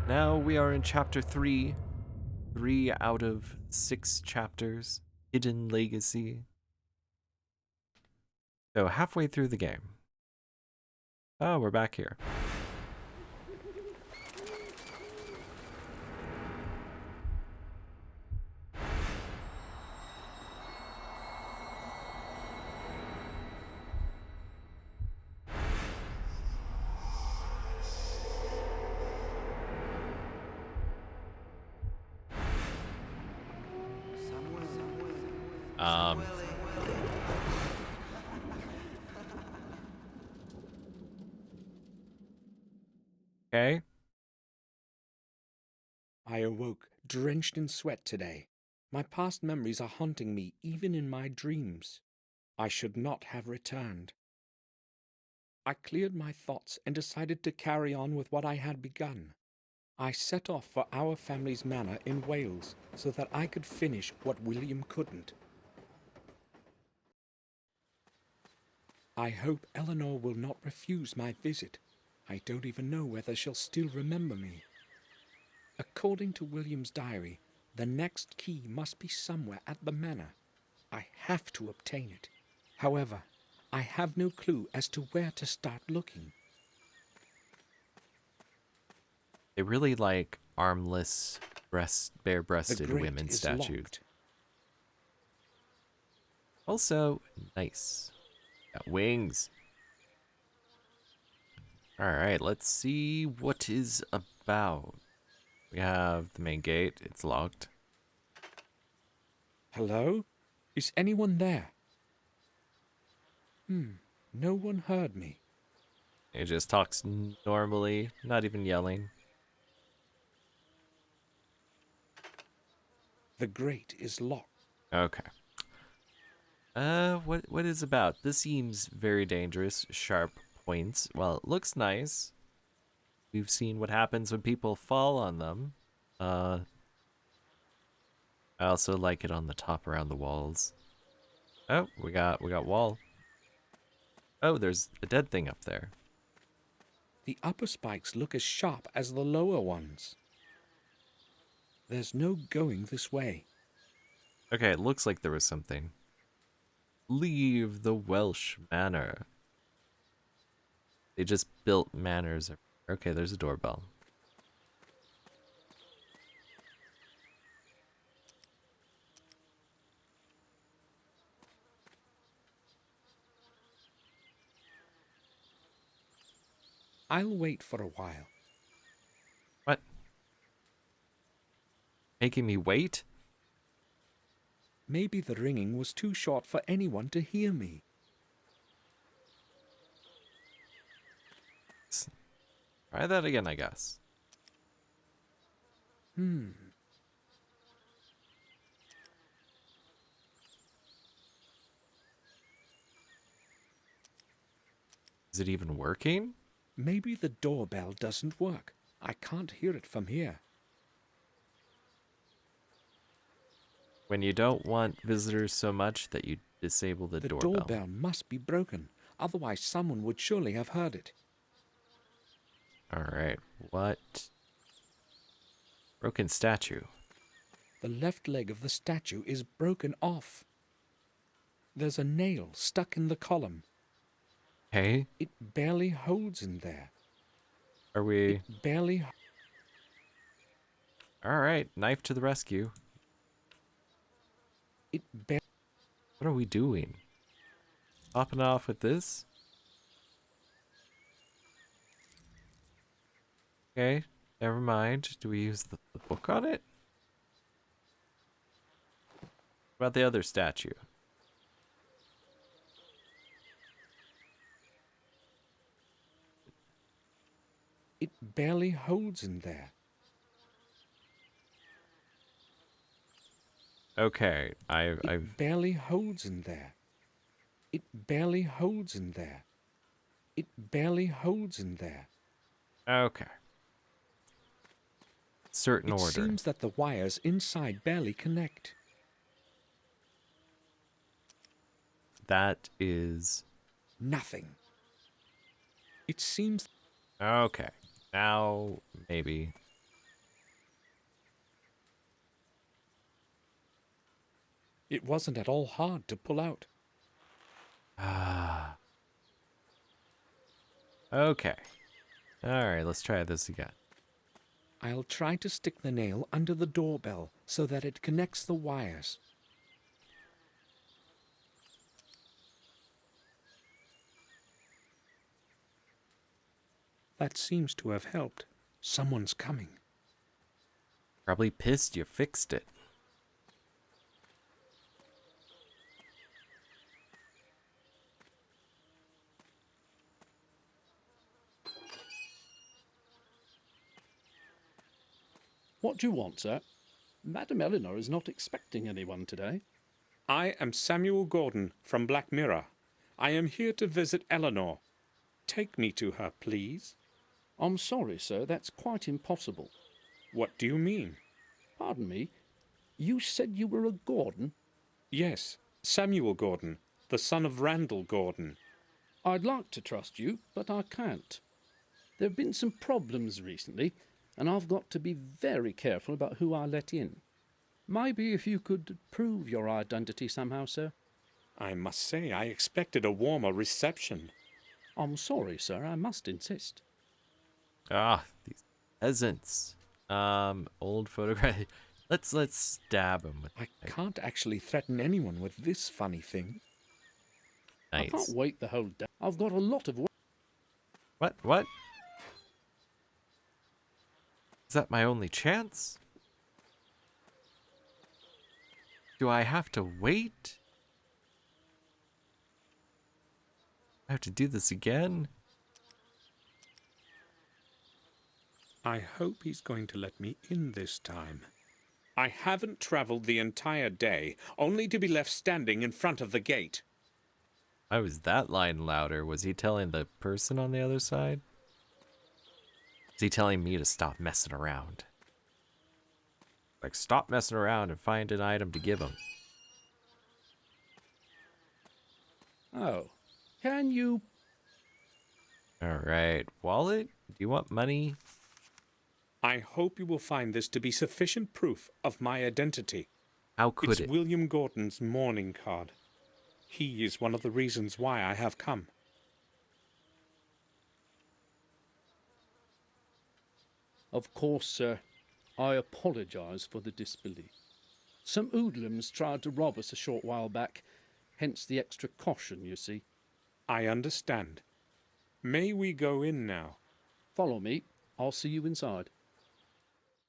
Now we are in chapter 3. 3 out of 6 chapters. Hidden Legacy. So halfway through the game. Oh, we're back here. Um, okay. I awoke drenched in sweat today. My past memories are haunting me even in my dreams. I should not have returned. I cleared my thoughts and decided to carry on with what I had begun. I set off for our family's manor in Wales so that I could finish what William couldn't. I hope Eleanor will not refuse my visit. I don't even know whether she'll still remember me. According to William's diary, the next key must be somewhere at the manor. I have to obtain it. However, I have no clue as to where to start looking. They really like armless, The bare-breasted grate women is statues. locked. Also, nice. Got wings. Alright, let's see what is about. We have the main gate. It's locked. Hello? Is anyone there? No one heard me. It just talks normally, not even yelling. The grate is locked. Okay. What is about? This seems very dangerous. Sharp points. Well, it looks nice. We've seen what happens when people fall on them. I also like it on the top around the walls. Oh, we got wall. Oh, there's a dead thing up there. The upper spikes look as sharp as the lower ones. There's no going this way. Okay, it looks like there was something. Leave the Welsh Manor. They just built manors. Okay, there's a doorbell. I'll wait for a while. What? Making me wait? Maybe the ringing was too short for anyone to hear me. Try that again, I guess. Is it even working? Maybe the doorbell doesn't work. I can't hear it from here. When you don't want visitors so much that you disable the The doorbell. doorbell must be broken, otherwise someone would surely have heard it. Alright, what? Broken statue. The left leg of the statue is broken off. There's a nail stuck in the column. Hey, It barely holds in there. are we... It barely... Alright, knife to the rescue. It barely... What are we doing? Popping off with this? Okay, never mind. Do we use the book on it? What about the other statue? It barely holds in there. Okay, It I've... barely holds in there. It barely holds in there. It barely holds in there. Okay. Certain It order. seems that the wires inside barely connect. That is... Nothing. It seems... Okay. Now, maybe. It wasn't at all hard to pull out. Ah. Okay. Alright, let's try this again. I'll try to stick the nail under the doorbell so that it connects the wires. That seems to have helped. Someone's coming. Probably pissed you fixed it. What do you want, sir? Madam Eleanor is not expecting anyone today. I am Samuel Gordon from Black Mirror. I am here to visit Eleanor. Take me to her, please. I'm sorry, sir, that's quite impossible. What do you mean? Pardon me, you said you were a Gordon? Yes, Samuel Gordon, the son of Randall Gordon. I'd like to trust you, but I can't. There have been some problems recently, and I've got to be very careful about who I let in. Maybe if you could prove your identity somehow, sir. I must say I expected a warmer reception. I'm sorry, sir, I must insist. Ah, these peasants. Old photograph. Let's stab him with. I can't actually threaten anyone with this funny thing. I can't Nice. wait the whole day. I've got a lot of work. What? What? Is that my only chance? Do I have to wait? I have to do this again? I hope he's going to let me in this time. I haven't traveled the entire day, only to be left standing in front of the gate. Why was that line louder? Was he telling the person on the other side? Is he telling me to stop messing around? Like, stop messing around and find an item to give him. Oh, can you... Alright, wallet? Do you want money? I hope you will find this to be sufficient proof of my identity. How could It's it? William Gordon's mourning card. He is one of the reasons why I have come. Of course, sir. I apologize for the disbelief. Some hoodlums tried to rob us a short while back, hence the extra caution, you see. I understand. May we go in now? Follow me. I'll see you inside.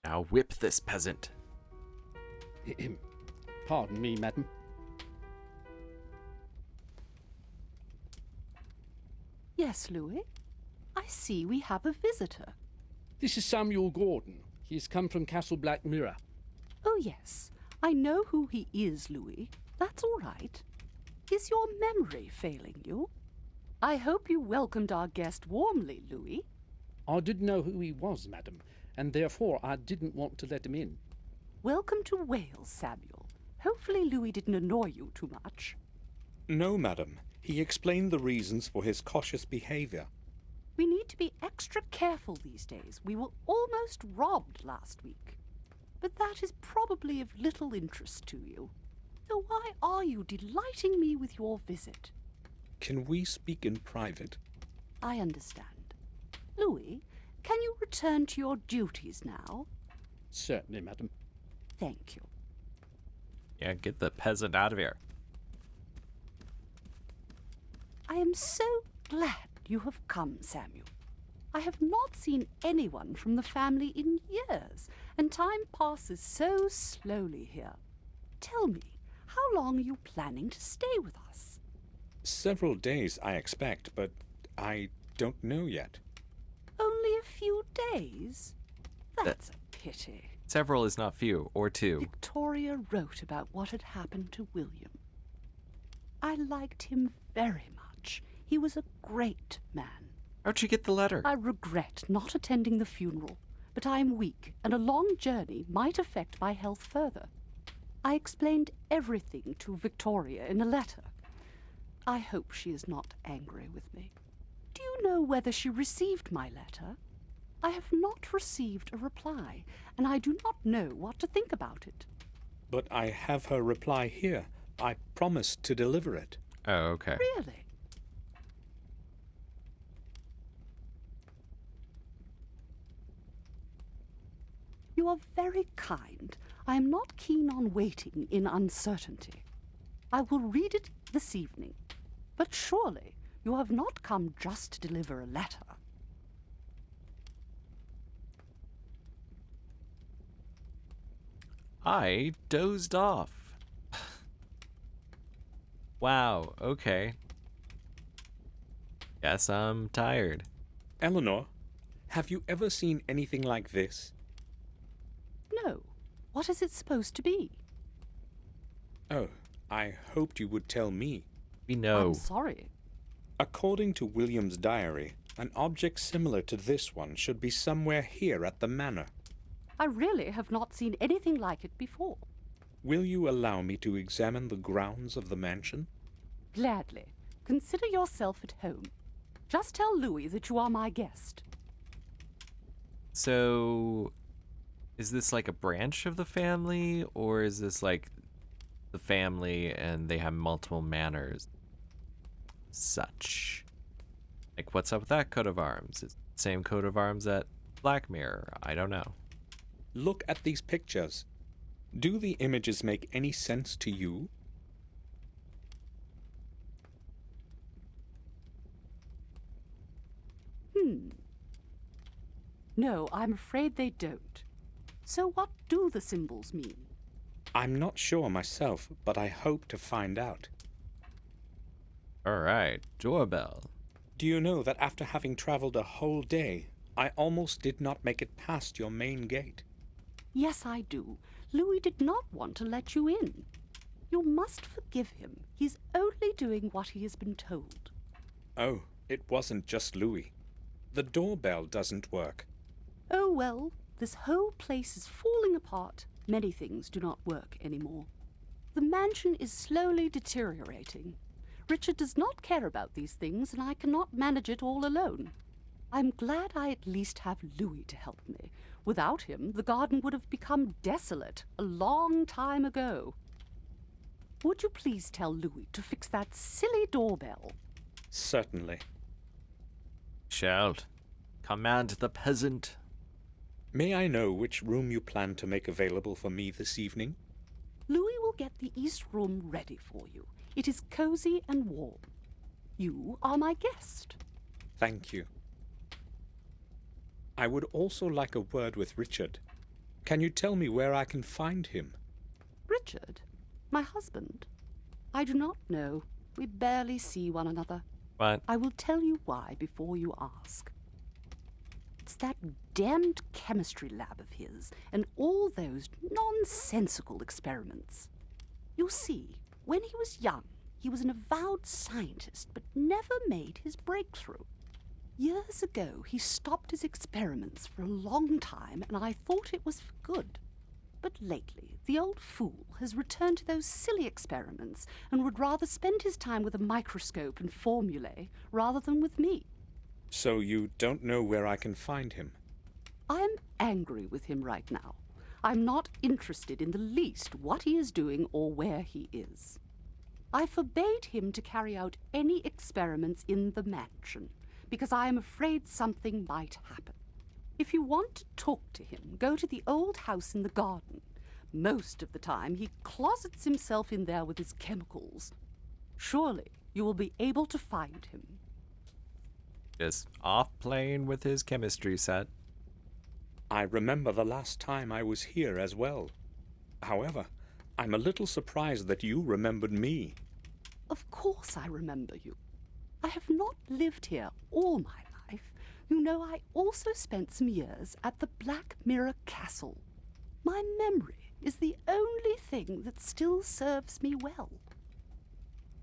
Now whip this peasant. Pardon me, madam. Yes, Louis. I see we have a visitor. This is Samuel Gordon. He has come from Castle Black Mirror. Oh, yes. I know who he is, Louis. That's all right. Is your memory failing you? I hope you welcomed our guest warmly, Louis. I didn't know who he was, madam, and therefore I didn't want to let him in. Welcome to Wales, Samuel. Hopefully Louis didn't annoy you too much. No, madam. He explained the reasons for his cautious behavior. We need to be extra careful these days. We were almost robbed last week. But that is probably of little interest to you. So why are you delighting me with your visit? Can we speak in private? I understand. Louis, can you return to your duties now? Certainly, madam. Thank you. Yeah, get the peasant out of here. I am so glad you have come, Samuel. I have not seen anyone from the family in years, and time passes so slowly here. Tell me, how long are you planning to stay with us? Several days, I expect, but I don't know yet. Only a few days? That's a pity. Several is not few, or two. Victoria wrote about what had happened to William. I liked him very much. He was a great man. How'd you get the letter? I regret not attending the funeral, but I am weak, and a long journey might affect my health further. I explained everything to Victoria in a letter. I hope she is not angry with me. Do you know whether she received my letter? I have not received a reply, and I do not know what to think about it. But I have her reply here. I promised to deliver it. Oh, okay. Really? You are very kind. I am not keen on waiting in uncertainty. I will read it this evening. But surely you have not come just to deliver a letter. I dozed off. Wow, okay. Guess I'm tired. Eleanor, have you ever seen anything like this? No. What is it supposed to be? Oh, I hoped you would tell me. We know. I'm sorry. According to William's diary, an object similar to this one should be somewhere here at the manor. I really have not seen anything like it before. Will you allow me to examine the grounds of the mansion? Gladly. Consider yourself at home. Just tell Louis that you are my guest. So, is this like a branch of the family, or is this like the family and they have multiple manors? Such. Like, what's up with that coat of arms? It's the same coat of arms at Black Mirror. I don't know. Look at these pictures. Do the images make any sense to you? No, I'm afraid they don't. So what do the symbols mean? I'm not sure myself, but I hope to find out. Alright, doorbell. Do you know that after having traveled a whole day, I almost did not make it past your main gate? Yes, I do. Louis did not want to let you in. You must forgive him. He's only doing what he has been told. Oh, it wasn't just Louis. The doorbell doesn't work. Oh, well, this whole place is falling apart. Many things do not work anymore. The mansion is slowly deteriorating. Richard does not care about these things, and I cannot manage it all alone. I'm glad I at least have Louis to help me. Without him, the garden would have become desolate a long time ago. Would you please tell Louis to fix that silly doorbell? Certainly. Shout. Command the peasant. May I know which room you plan to make available for me this evening? Louis will get the east room ready for you. It is cozy and warm. You are my guest. Thank you. I would also like a word with Richard. Can you tell me where I can find him? Richard, my husband. I do not know. We barely see one another. What? I will tell you why before you ask. It's that damned chemistry lab of his and all those nonsensical experiments. You see, when he was young, he was an avowed scientist but never made his breakthrough. Years ago, he stopped his experiments for a long time, and I thought it was for good. But lately, the old fool has returned to those silly experiments and would rather spend his time with a microscope and formulae rather than with me. So you don't know where I can find him? I'm angry with him right now. I'm not interested in the least what he is doing or where he is. I forbade him to carry out any experiments in the mansion, because I am afraid something might happen. If you want to talk to him, go to the old house in the garden. Most of the time, he closets himself in there with his chemicals. Surely you will be able to find him. Just off playing with his chemistry set. I remember the last time I was here as well. However, I'm a little surprised that you remembered me. Of course I remember you. I have not lived here all my life. You know, I also spent some years at the Black Mirror Castle. My memory is the only thing that still serves me well.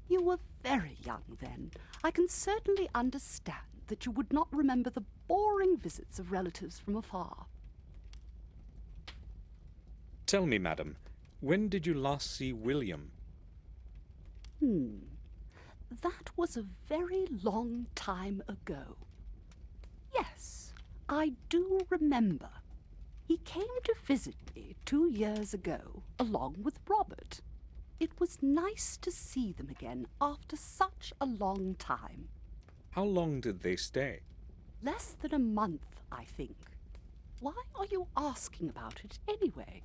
You were very young then. I can certainly understand that you would not remember the boring visits of relatives from afar. Tell me, madam, when did you last see William? That was a very long time ago. Yes, I do remember. He came to visit me 2 years ago, along with Robert. It was nice to see them again after such a long time. How long did they stay? Less than a month, I think. Why are you asking about it anyway?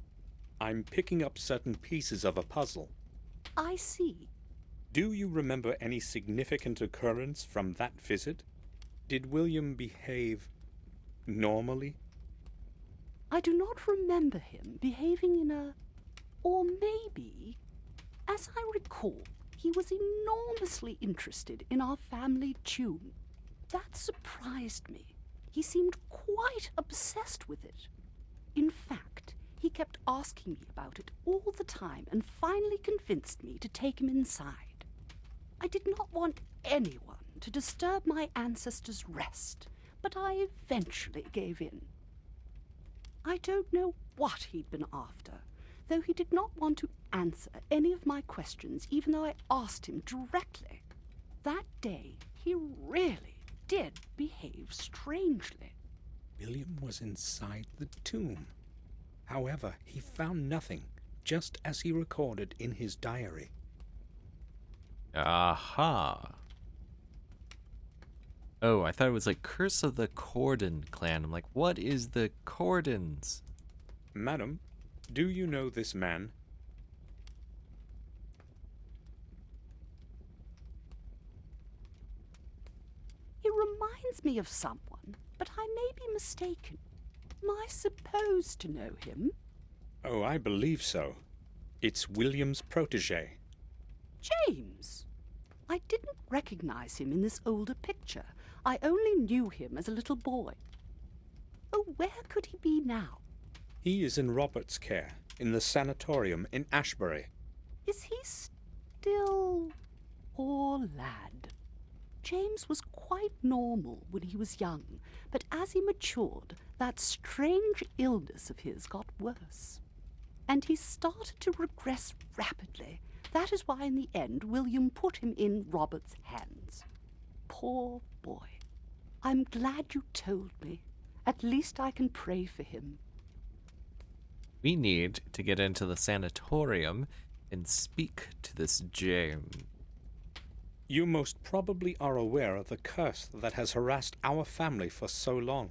I'm picking up certain pieces of a puzzle. I see. Do you remember any significant occurrence from that visit? Did William behave normally? I do not remember him behaving in a... or maybe... As I recall, he was enormously interested in our family tune. That surprised me. He seemed quite obsessed with it. In fact, he kept asking me about it all the time and finally convinced me to take him inside. I did not want anyone to disturb my ancestors' rest, but I eventually gave in. I don't know what he'd been after, though he did not want to answer any of my questions, even though I asked him directly. That day, he really did behave strangely. William was inside the tomb. However, he found nothing, just as he recorded in his diary. Aha. Oh, I thought it was like Curse of the Corden clan. I'm like, what is the Cordons? Madam, do you know this man? He reminds me of someone, but I may be mistaken. Am I supposed to know him? Oh, I believe so. It's William's protege. James! I didn't recognize him in this older picture. I only knew him as a little boy. Oh, where could he be now? He is in Robert's care, in the sanatorium in Ashbury. Is he still... Poor lad. James was quite normal when he was young, but as he matured, that strange illness of his got worse. And he started to regress rapidly. That is why in the end William put him in Robert's hands. Poor boy. I'm glad you told me. At least I can pray for him. We need to get into the sanatorium and speak to this James. You most probably are aware of the curse that has harassed our family for so long.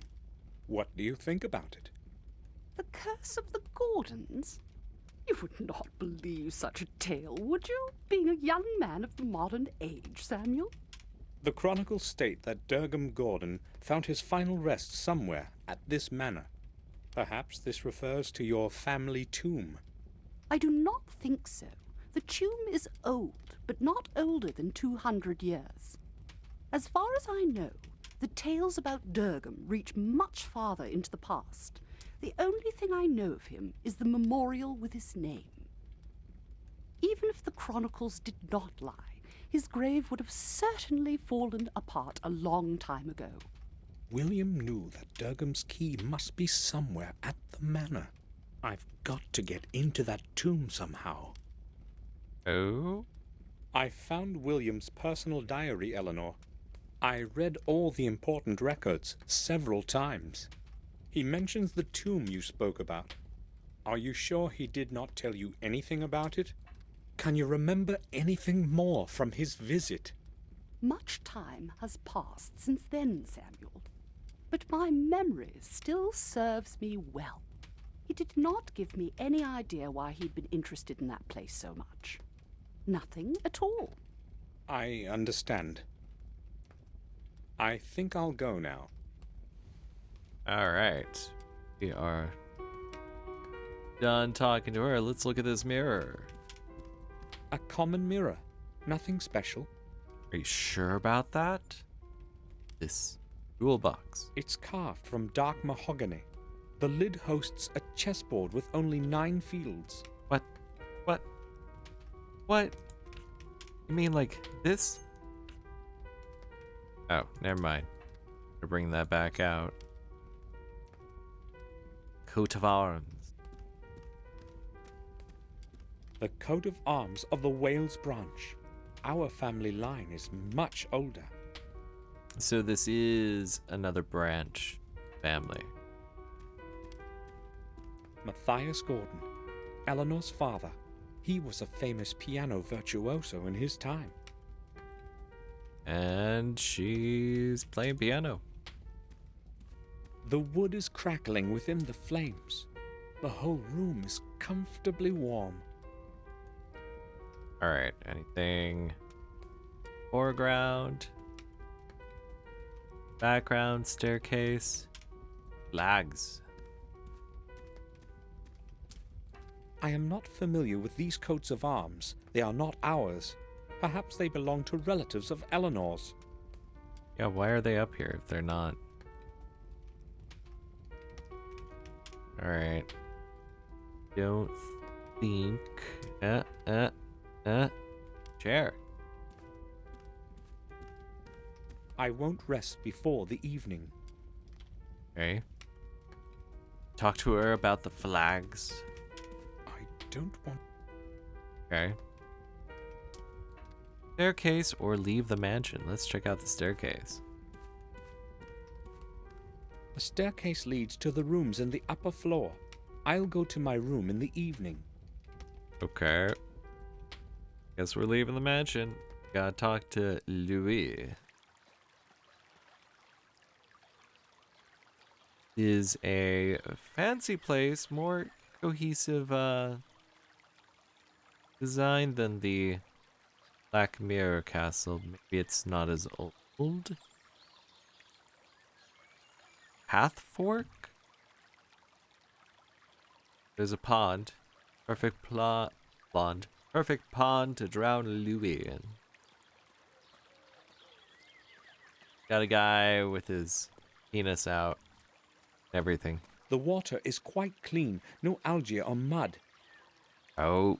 What do you think about it? The curse of the Gordons? You would not believe such a tale, would you? Being a young man of the modern age, Samuel? The chronicles state that Durham Gordon found his final rest somewhere at this manor. Perhaps this refers to your family tomb. I do not think so. The tomb is old, but not older than 200 years. As far as I know, the tales about Durham reach much farther into the past. The only thing I know of him is the memorial with his name. Even if the chronicles did not lie, his grave would have certainly fallen apart a long time ago. William knew that Durham's key must be somewhere at the manor. I've got to get into that tomb somehow. Oh? I found William's personal diary, Eleanor. I read all the important records several times. He mentions the tomb you spoke about. Are you sure he did not tell you anything about it? Can you remember anything more from his visit? Much time has passed since then, Samuel, but my memory still serves me well. He did not give me any idea why he'd been interested in that place so much. Nothing at all. I understand. I think I'll go now. Alright. We are done talking to her. Let's look at this mirror. A common mirror. Nothing special. Are you sure about that? This jewel box. It's carved from dark mahogany. The lid hosts a chessboard with only 9 fields. What? What? What? You mean like this? Oh, never mind. I'll bring that back out. Coat of arms. The coat of arms of the Wales branch. Our family line is much older. So this is another branch family. Matthias Gordon, Eleanor's father. He was a famous piano virtuoso in his time. And she's playing piano. The wood is crackling within the flames. The whole room is comfortably warm. Alright, anything? Foreground. Background, staircase. Flags. I am not familiar with these coats of arms. They are not ours. Perhaps they belong to relatives of Eleanor's. Yeah, why are they up here if they're not? Alright. Don't think. Chair. I won't rest before the evening. Okay. Talk to her about the flags. I don't want... Okay. Staircase or leave the mansion. Let's check out the staircase. The staircase leads to the rooms in the upper floor. I'll go to my room in the evening. Okay. Guess we're leaving the mansion. Gotta talk to Louis. Is a fancy place, more cohesive design than the Black Mirror Castle. Maybe it's not as old. Pathfork? There's a pond. Perfect pond. Perfect pond to drown Louis in. Got a guy with his penis out. Everything. The water is quite clean, no algae or mud. Oh,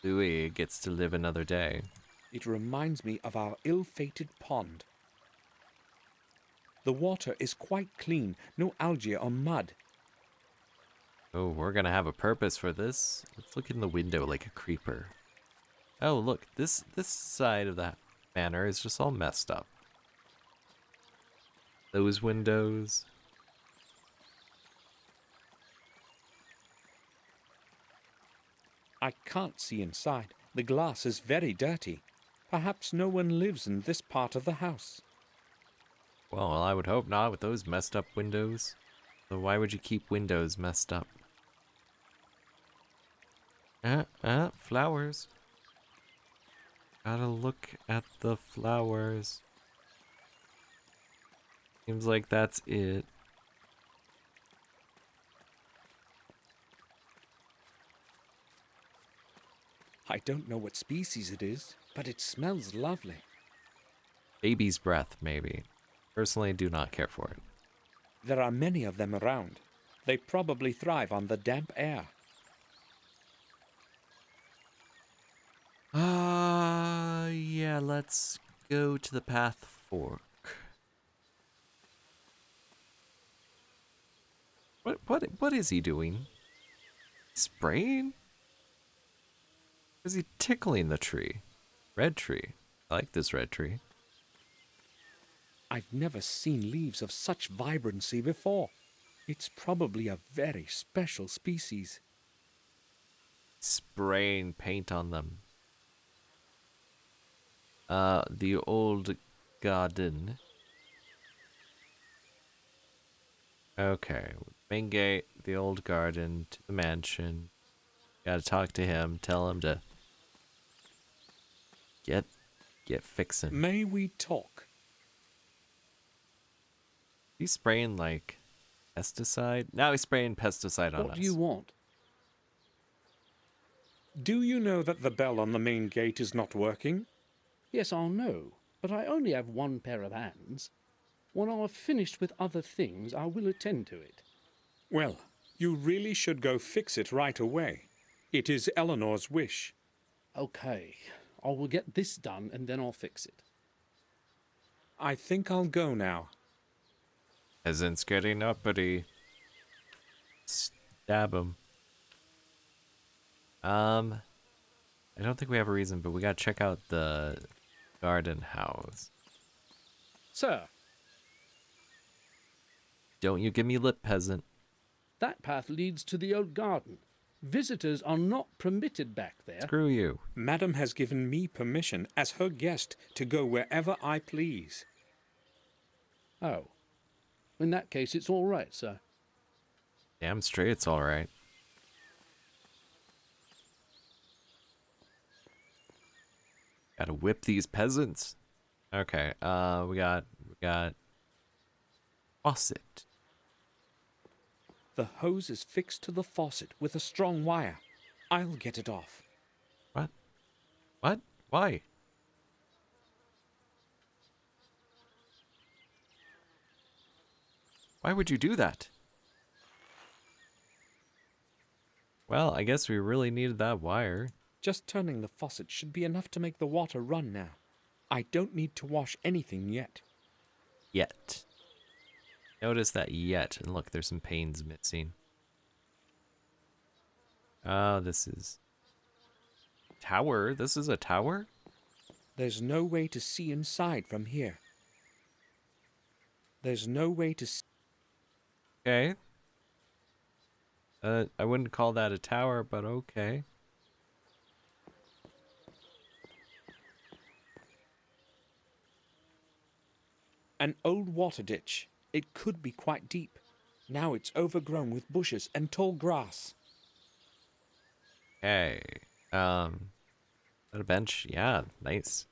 Louis gets to live another day. It reminds me of our ill-fated pond. The water is quite clean, no algae or mud. Oh, we're gonna have a purpose for this. Let's look in the window like a creeper. Oh, look, this side of the manor is just all messed up. Those windows. I can't see inside. The glass is very dirty. Perhaps no one lives in this part of the house. Well, I would hope not with those messed up windows. So why would you keep windows messed up? Flowers. Gotta look at the flowers. Seems like that's it. I don't know what species it is, but it smells lovely. Baby's breath, maybe. Personally, do not care for it. There are many of them around. They probably thrive on the damp air. Yeah, let's go to the path fork. What is he doing? Spraying? Is he tickling the tree? Red tree. I like this red tree. I've never seen leaves of such vibrancy before. It's probably a very special species. Spraying paint on them. The old garden. Okay, main gate, the old garden, to the mansion. Gotta talk to him, tell him to get fixin'. May we talk? He's spraying like pesticide. Now he's spraying pesticide on us. What do you want? Do you know that the bell on the main gate is not working? Yes, I'll know, but I only have one pair of hands. When I've finished with other things, I will attend to it. Well, you really should go fix it right away. It is Eleanor's wish. Okay, I will get this done and then I'll fix it. I think I'll go now. Peasant's getting uppity. Stab him. I don't think we have a reason, but we gotta check out the garden house. Sir, Don't you give me lip, peasant. That path leads to the old garden. Visitors are not permitted back there. Screw you. Madam has given me permission as her guest to go wherever I please. Oh. In that case, it's all right, sir. Damn straight it's alright. Gotta whip these peasants. Okay, we got faucet. The hose is fixed to the faucet with a strong wire. I'll get it off. What? What? Why? Why would you do that? Well, I guess we really needed that wire. Just turning the faucet should be enough to make the water run now. I don't need to wash anything yet. Yet. Notice that yet. And look, there's some panes missing. Oh, this is... Tower? This is a tower? There's no way to see inside from here. There's no way to see. Okay. I wouldn't call that a tower, but okay. An old water ditch. It could be quite deep. Now it's overgrown with bushes and tall grass. Okay. Is that a bench? Yeah, nice.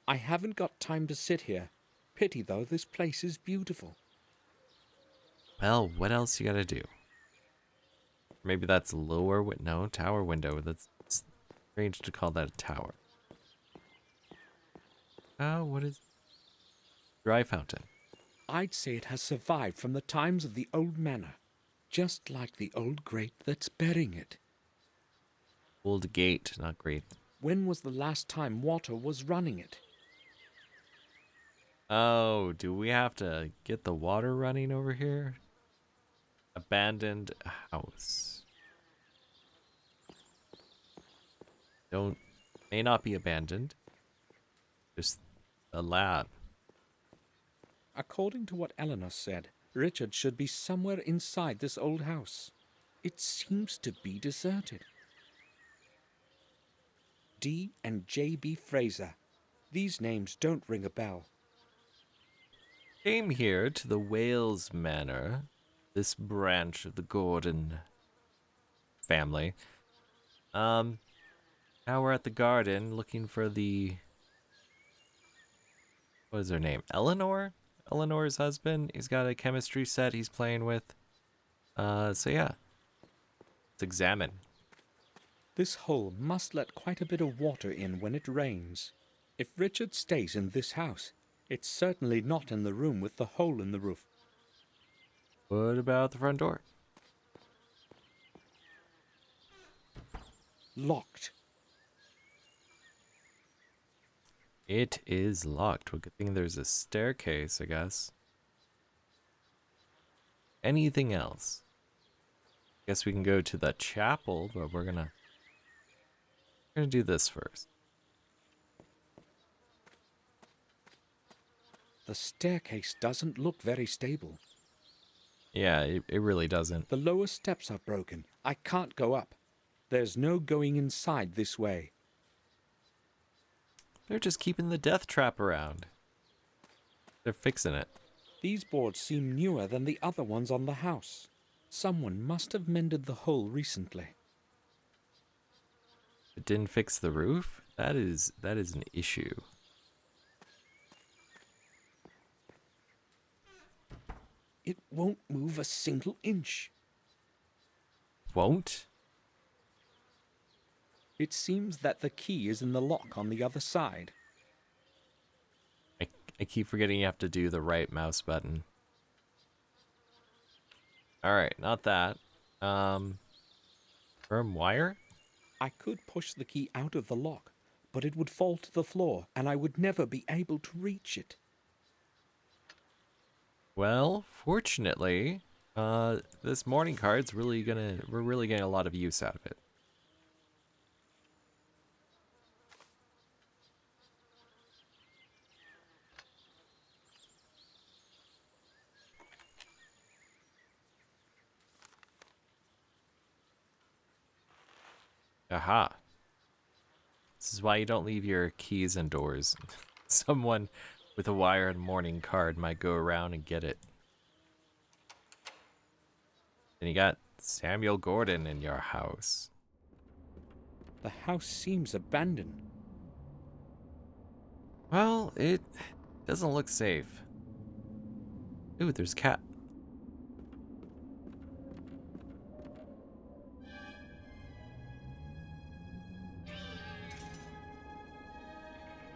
I haven't got time to sit here. Pity though, this place is beautiful. Well, what else you gotta do? Maybe that's lower no, tower window. That's strange to call that a tower. Oh, what is... Dry fountain. I'd say it has survived from the times of the old manor. Just like the old grate that's bearing it. Old gate, not great. When was the last time water was running it? Oh, do we have to get the water running over here? Abandoned house. May not be abandoned. Just a lab. According to what Eleanor said, Richard should be somewhere inside this old house. It seems to be deserted. D and J.B. Fraser. These names don't ring a bell. Came here to the Wales Manor, this branch of the Gordon family. Now we're at the garden looking for the... What is her name? Eleanor? Eleanor's husband. He's got a chemistry set he's playing with. So yeah. Let's examine. This hole must let quite a bit of water in when it rains. If Richard stays in this house, it's certainly not in the room with the hole in the roof. What about the front door? Locked. It is locked. Well, good thing there's a staircase, I guess. Anything else? Guess we can go to the chapel, but we're gonna do this first. The staircase doesn't look very stable. Yeah, it really doesn't. The lower steps are broken. I can't go up. There's no going inside this way. They're just keeping the death trap around. They're fixing it. These boards seem newer than the other ones on the house. Someone must have mended the hole recently. It didn't fix the roof? That is an issue. It won't move a single inch. Won't? It seems that the key is in the lock on the other side. I keep forgetting you have to do the right mouse button. Alright, not that. Firm wire? I could push the key out of the lock, but it would fall to the floor and I would never be able to reach it. Well, fortunately, this morning card's we're really getting a lot of use out of it. Aha. This is why you don't leave your keys indoors. Someone with a wire and mourning card might go around and get it. And you got Samuel Gordon in your house. The house seems abandoned. Well, it doesn't look safe. Ooh, there's a cat.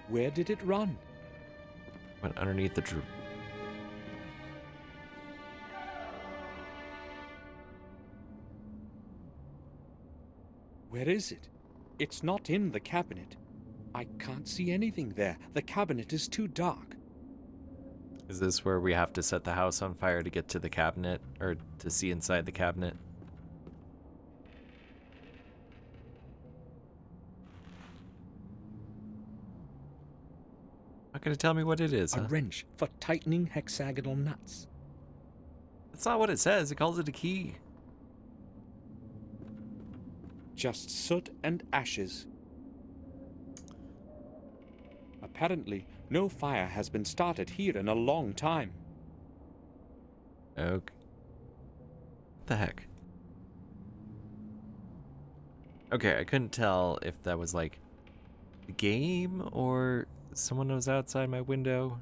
Where did it run? Went underneath the drawer. Where is it? It's not in the cabinet. I can't see anything there. The cabinet is too dark. Is this where we have to set the house on fire to get to the cabinet? Or to see inside the cabinet? Not gonna tell me what it is, A huh? wrench for tightening hexagonal nuts. That's not what it says. It calls it a key. Just soot and ashes. Apparently, no fire has been started here in a long time. Okay. What the heck? Okay, I couldn't tell if that was like the game or someone was outside my window.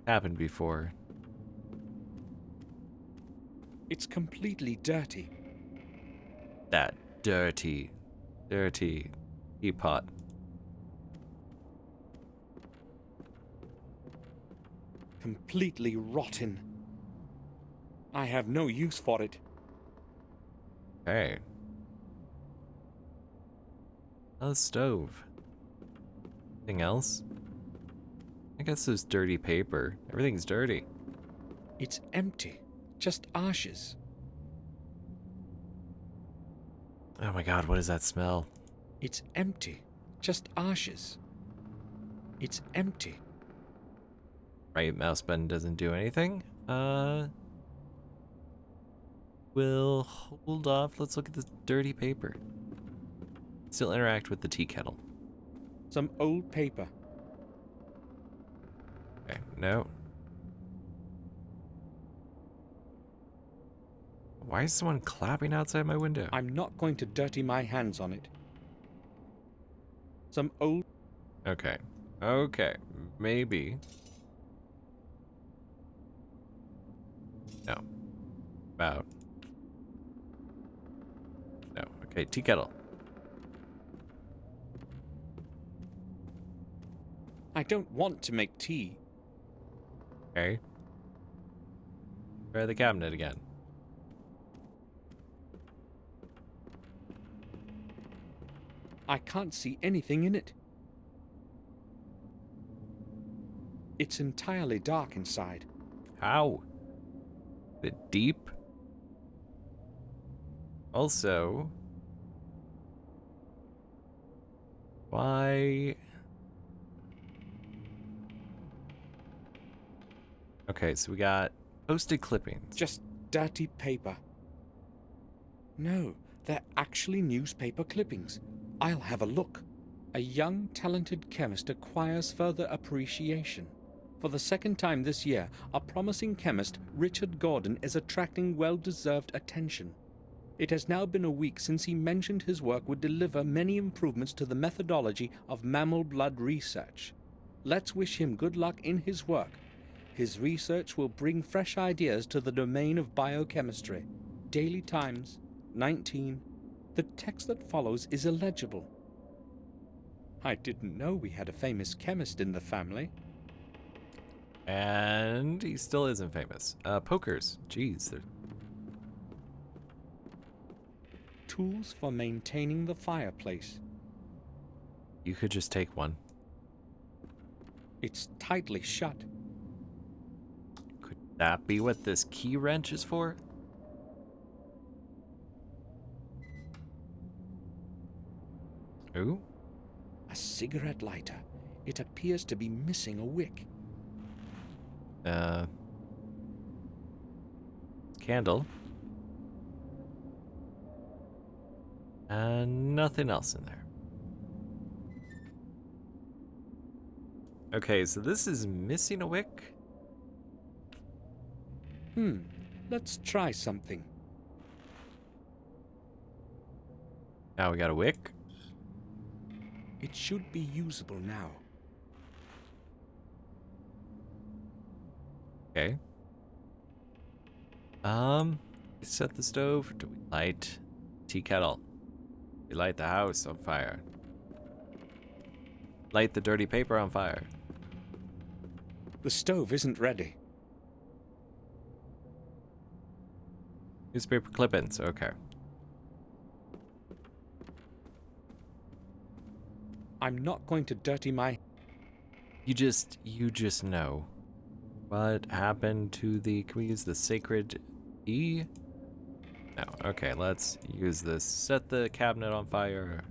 Happened before. It's completely dirty. That dirty teapot. Completely rotten. I have no use for it. Hey. A stove. Anything else? I guess there's dirty paper. Everything's dirty. It's empty. Just ashes. Oh my god, what is that smell? It's empty. Just ashes. It's empty. Right mouse button doesn't do anything. We'll hold off. Let's look at this dirty paper. Still interact with the tea kettle. Some old paper. Okay, no. Why is someone clapping outside my window? I'm not going to dirty my hands on it. Some old... Okay. Okay. Maybe. No. About. No. Okay, tea kettle. I don't want to make tea. Okay. Try the cabinet again. I can't see anything in it. It's entirely dark inside. How? Bit deep. Also, why? Okay, so we got posted clippings. Just dirty paper. No, they're actually newspaper clippings. I'll have a look. A young, talented chemist acquires further appreciation. For the second time this year, a promising chemist, Richard Gordon, is attracting well-deserved attention. It has now been a week since he mentioned his work would deliver many improvements to the methodology of mammal blood research. Let's wish him good luck in his work. His research will bring fresh ideas to the domain of biochemistry. Daily Times, 19. The text that follows is illegible. I didn't know we had a famous chemist in the family. And he still isn't famous. Pokers. Jeez. Tools for maintaining the fireplace. You could just take one. It's tightly shut. Could that be what this key wrench is for? Ooh. A cigarette lighter. It appears to be missing a wick. Candle. And nothing else in there. Okay, so this is missing a wick. Let's try something. Now we got a wick. It should be usable now. Okay. We set the stove. Do we light tea kettle? We light the house on fire. Light the dirty paper on fire. The stove isn't ready. Newspaper clippings. Okay. I'm not going to dirty my... You just know. What happened to the... Can we use the sacred E? No. Okay, let's use this. Set the cabinet on fire.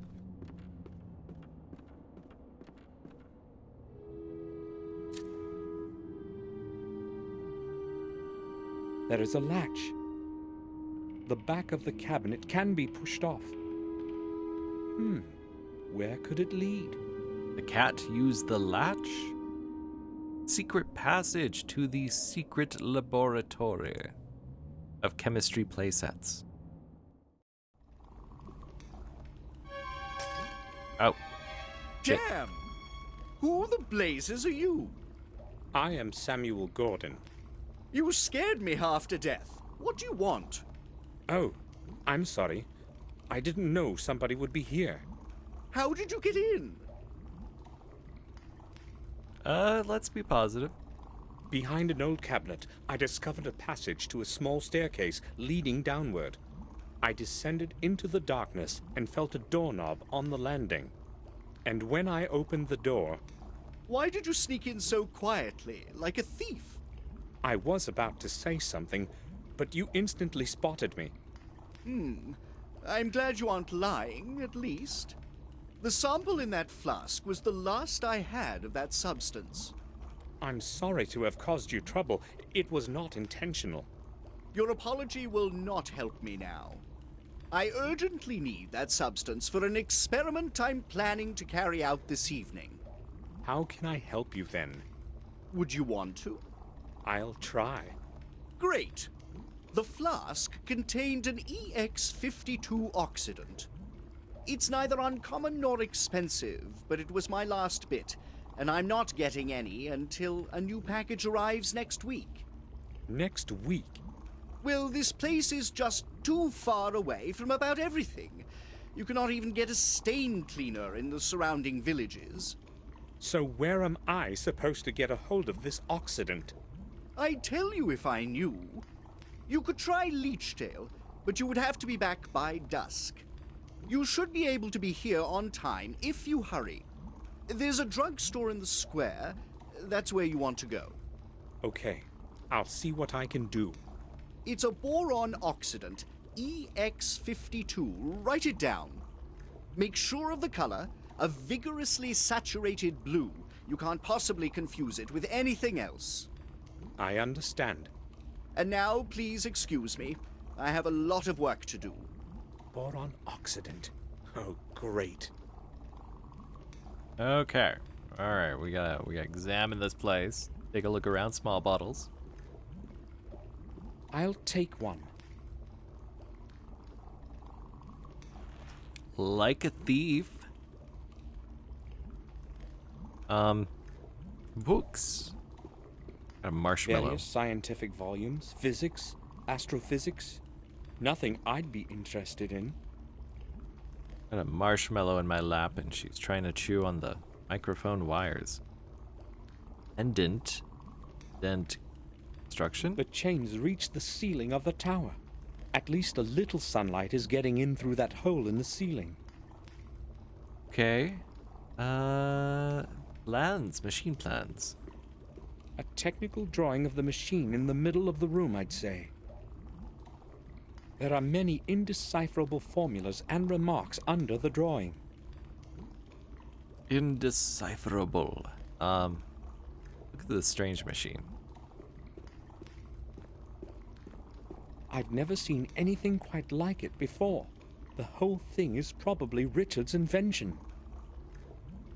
There is a latch. The back of the cabinet can be pushed off. Where could it lead? The cat used the latch? Secret passage to the secret laboratory of chemistry playsets. Oh. Shit. Damn! Who the blazes are you? I am Samuel Gordon. You scared me half to death. What do you want? Oh, I'm sorry. I didn't know somebody would be here. How did you get in? Let's be positive. Behind an old cabinet, I discovered a passage to a small staircase leading downward. I descended into the darkness and felt a doorknob on the landing. And when I opened the door, Why did you sneak in so quietly, like a thief? I was about to say something, but you instantly spotted me. I'm glad you aren't lying, at least. The sample in that flask was the last I had of that substance. I'm sorry to have caused you trouble. It was not intentional. Your apology will not help me now. I urgently need that substance for an experiment I'm planning to carry out this evening. How can I help you then? Would you want to? I'll try. Great. The flask contained an EX52 oxidant. It's neither uncommon nor expensive, but it was my last bit, and I'm not getting any until a new package arrives next week. Next week? Well, this place is just too far away from about everything. You cannot even get a stain cleaner in the surrounding villages. So where am I supposed to get a hold of this oxidant? I'd tell you if I knew. You could try Leechdale, but you would have to be back by dusk. You should be able to be here on time if you hurry. There's a drugstore in the square. That's where you want to go. Okay, I'll see what I can do. It's a boron oxidant, EX52. Write it down. Make sure of the color, a vigorously saturated blue. You can't possibly confuse it with anything else. I understand. And now, please excuse me. I have a lot of work to do. Boron oxidant. Oh, great. Okay. Alright, we gotta examine this place. Take a look around, small bottles. I'll take one. Like a thief. Books. A marshmallow. Various scientific volumes, physics, astrophysics. Nothing I'd be interested in. Got a marshmallow in my lap and she's trying to chew on the microphone wires. Dent construction. The chains reach the ceiling of the tower. At least a little sunlight is getting in through that hole in the ceiling. Okay. Plans, machine plans. A technical drawing of the machine in the middle of the room, I'd say. There are many indecipherable formulas and remarks under the drawing. Indecipherable. Look at this strange machine. I've never seen anything quite like it before. The whole thing is probably Richard's invention.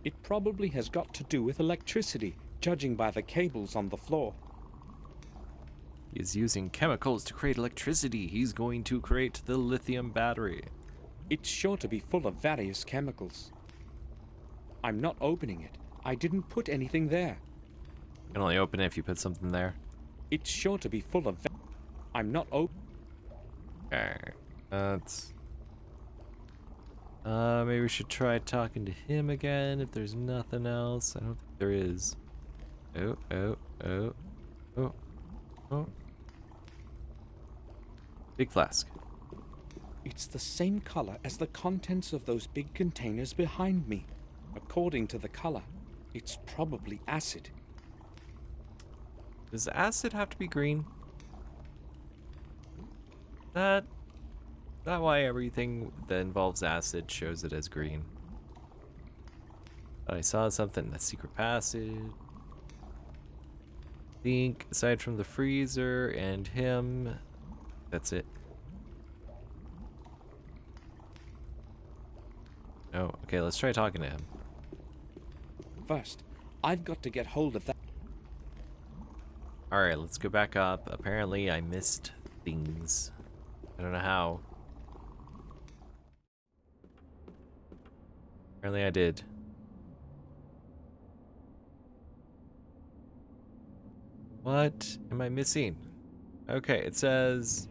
It probably has got to do with electricity, judging by the cables on the floor. He's using chemicals to create electricity. He's going to create the lithium battery. It's sure to be full of various chemicals. I'm not opening it. I didn't put anything there. You can only open it if you put something there. It's sure to be full of I'm not open. Okay. That's... maybe we should try talking to him again if there's nothing else. I don't think there is. Oh. Big flask. It's the same color as the contents of those big containers behind me. According to the color, it's probably acid. Does acid have to be green? That why everything that involves acid shows it as green. I saw something, that secret passage. I think aside from the freezer and him, that's it. Oh, okay, let's try talking to him. First, I've got to get hold of that. Alright, let's go back up. Apparently I missed things. I don't know how. Apparently I did. What am I missing? Okay, it says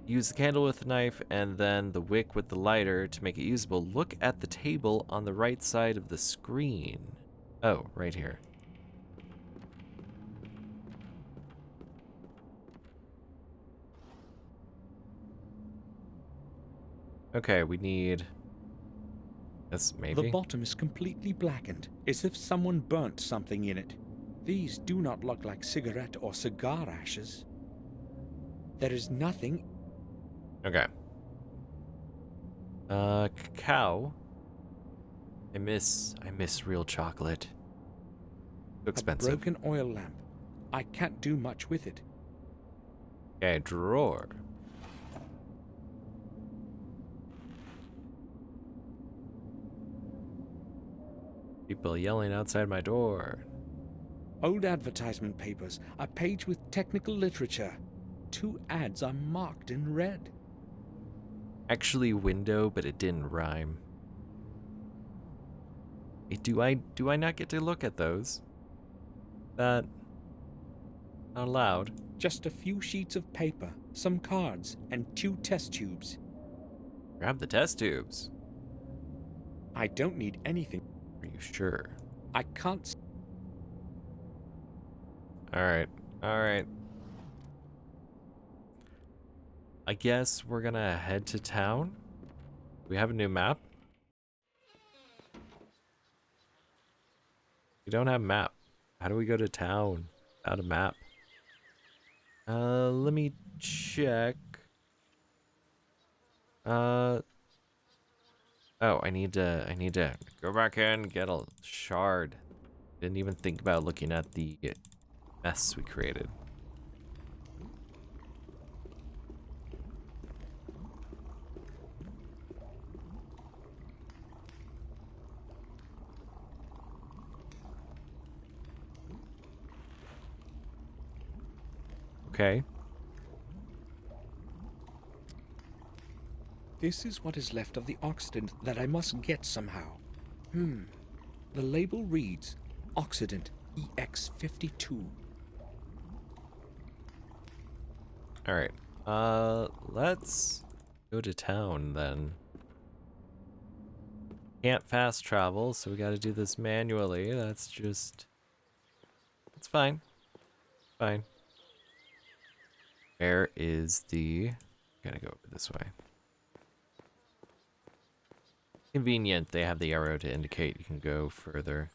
use the candle with the knife and then the wick with the lighter to make it usable. Look at the table on the right side of the screen. Oh, right here. Okay, we need this maybe. The bottom is completely blackened, as if someone burnt something in it. These do not look like cigarette or cigar ashes. There is nothing. Okay. Cacao. I miss real chocolate. Too expensive. A broken oil lamp. I can't do much with it. Okay, drawer. People yelling outside my door. Old advertisement papers, a page with technical literature. 2 ads are marked in red. Actually window, but it didn't rhyme. Hey, do I not get to look at those? That not allowed. Just a few sheets of paper, some cards, and 2 test tubes. Grab the test tubes. I don't need anything. Are you sure? I can't. Alright. I guess we're gonna head to town. We have a new map. We don't have a map. How do we go to town without a map? Let me check. Oh, I need to go back in, get a shard. Didn't even think about looking at the mess we created. Okay. This is what is left of the oxidant that I must get somehow. The label reads Oxidant EX52. Alright. Let's go to town then. Can't fast travel, so we gotta do this manually. That's fine. Fine. Where is the... Gotta go over this way. Convenient, they have the arrow to indicate you can go further.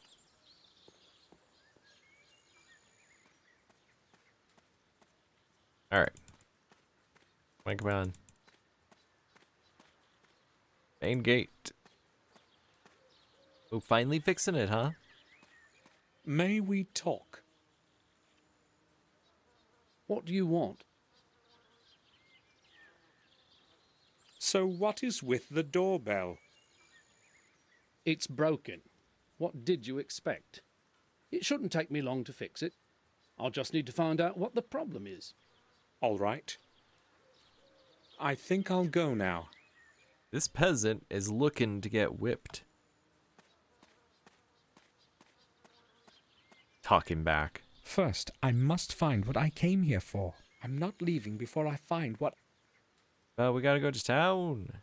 Alright. Come on. Main gate. Oh, finally fixing it, huh? May we talk? What do you want? So what is with the doorbell? It's broken. What did you expect? It shouldn't take me long to fix it. I'll just need to find out what the problem is. All right. I think I'll go now. This peasant is looking to get whipped. Talking back. First, I must find what I came here for. I'm not leaving before I find what... We gotta go to town.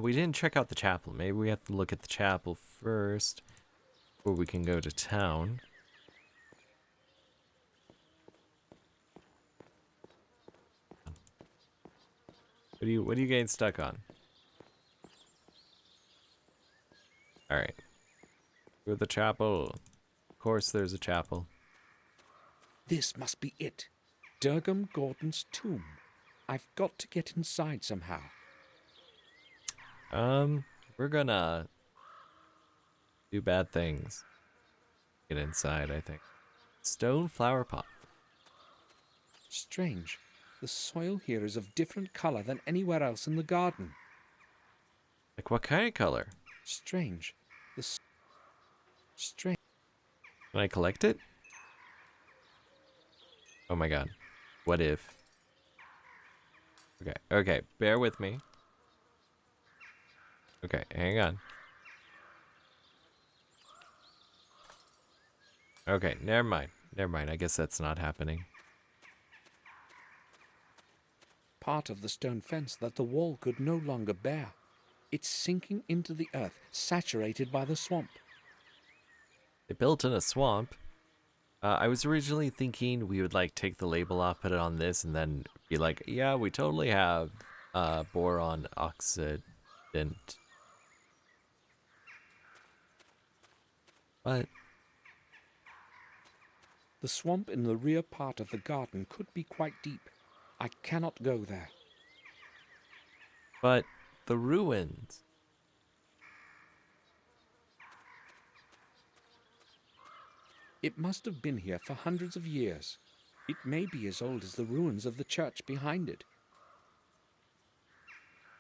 We didn't check out the chapel. Maybe we have to look at the chapel first before we can go to town. What are you getting stuck on? Alright. Go to the chapel. Of course there's a chapel. This must be it. Durham Gordon's tomb. I've got to get inside somehow. We're gonna do bad things. Get inside, I think. Stone flower pot. Strange. The soil here is of different color than anywhere else in the garden. Like what kind of color? Strange. Strange. Can I collect it? Oh my god. What if? Okay, bear with me. Okay, hang on. Okay, never mind. I guess that's not happening. Part of the stone fence that the wall could no longer bear. It's sinking into the earth, saturated by the swamp. They built in a swamp. I was originally thinking we would like take the label off, put it on this, and then be like, yeah, we totally have boron oxidant. But The swamp in the rear part of the garden could be quite deep. I cannot go there. the ruins. It must have been here for hundreds of years. It may be as old as the ruins of the church behind it.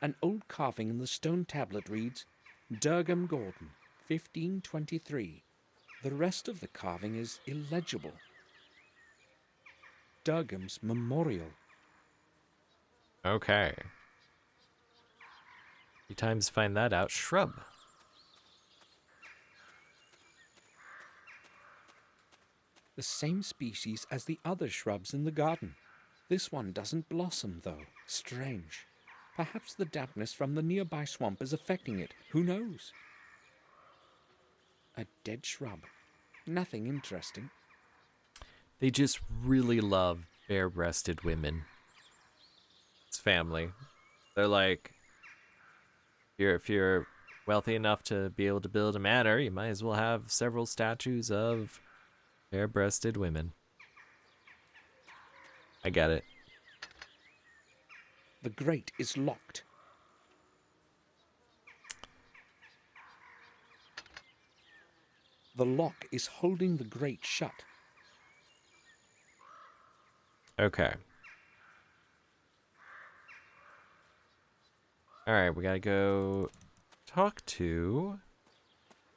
An old carving in the stone tablet reads, Durham Gordon, 1523. The rest of the carving is illegible. Durham's memorial. Okay. Few times to find that out. Shrub. The same species as the other shrubs in the garden. This one doesn't blossom, though. Strange. Perhaps the dampness from the nearby swamp is affecting it. Who knows? A dead shrub. Nothing interesting. They just really love bare-breasted women. It's family. They're like, if you're wealthy enough to be able to build a manor, you might as well have several statues of bare-breasted women. I get it. The grate is locked. The lock is holding the grate shut. Okay. Alright, we gotta go talk to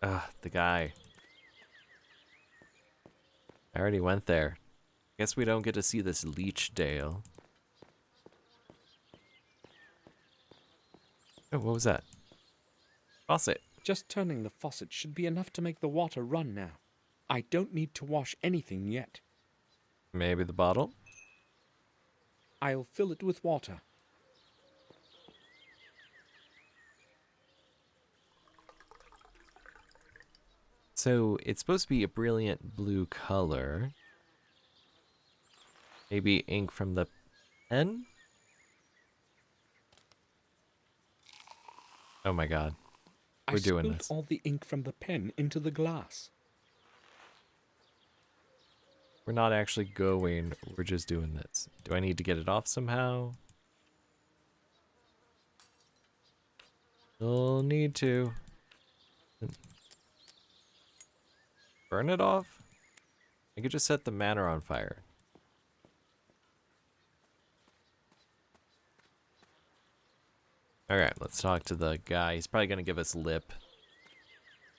the guy. I already went there. Guess we don't get to see this Leech Dale. Oh, what was that? Faucet. Just turning the faucet should be enough to make the water run now. I don't need to wash anything yet. Maybe the bottle? I'll fill it with water. So, it's supposed to be a brilliant blue color. Maybe ink from the pen? Oh my god. We're doing spilled this. all the ink from the pen into the glass. We're not actually going, we're just doing this. Do I need to get it off somehow? You'll need to. Burn it off? I could just set the manor on fire. Alright, let's talk to the guy. He's probably going to give us lip.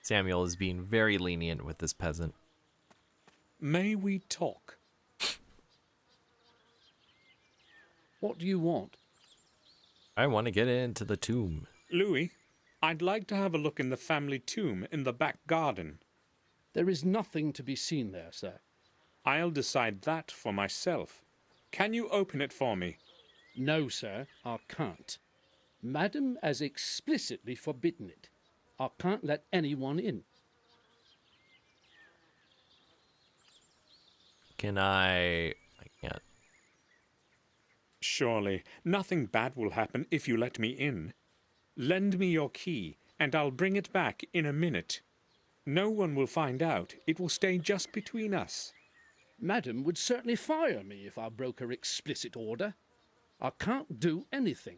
Samuel is being very lenient with this peasant. May we talk? What do you want? I want to get into the tomb. Louis, I'd like to have a look in the family tomb in the back garden. There is nothing to be seen there, sir. I'll decide that for myself. Can you open it for me? No, sir, I can't. Madam has explicitly forbidden it. I can't let anyone in. Can I can't. Surely, nothing bad will happen if you let me in. Lend me your key, and I'll bring it back in a minute. No one will find out. It will stay just between us. Madam would certainly fire me if I broke her explicit order. I can't do anything.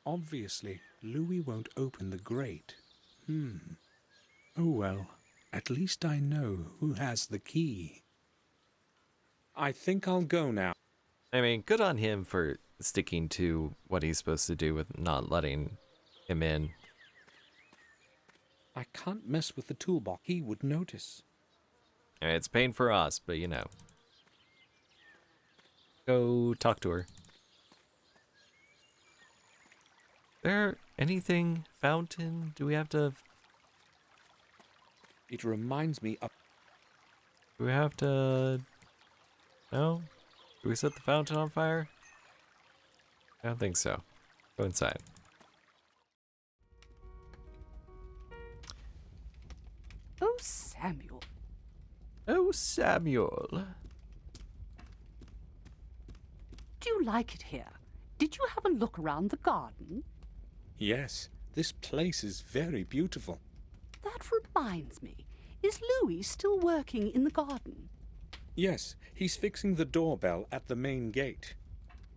Obviously, Louis won't open the grate. Oh well, at least I know who has the key. I think I'll go now. I mean, good on him for sticking to what he's supposed to do with not letting him in. I can't mess with the toolbox. He would notice. I mean, it's pain for us, but you know. Go talk to her. There anything? Fountain? Do we have to... It reminds me of... Do we have to... No? Do we set the fountain on fire? I don't think so. Go inside. Oh, Samuel. Oh, Samuel. Do you like it here? Did you have a look around the garden? Yes, this place is very beautiful. That reminds me. Is Louis still working in the garden? Yes, he's fixing the doorbell at the main gate.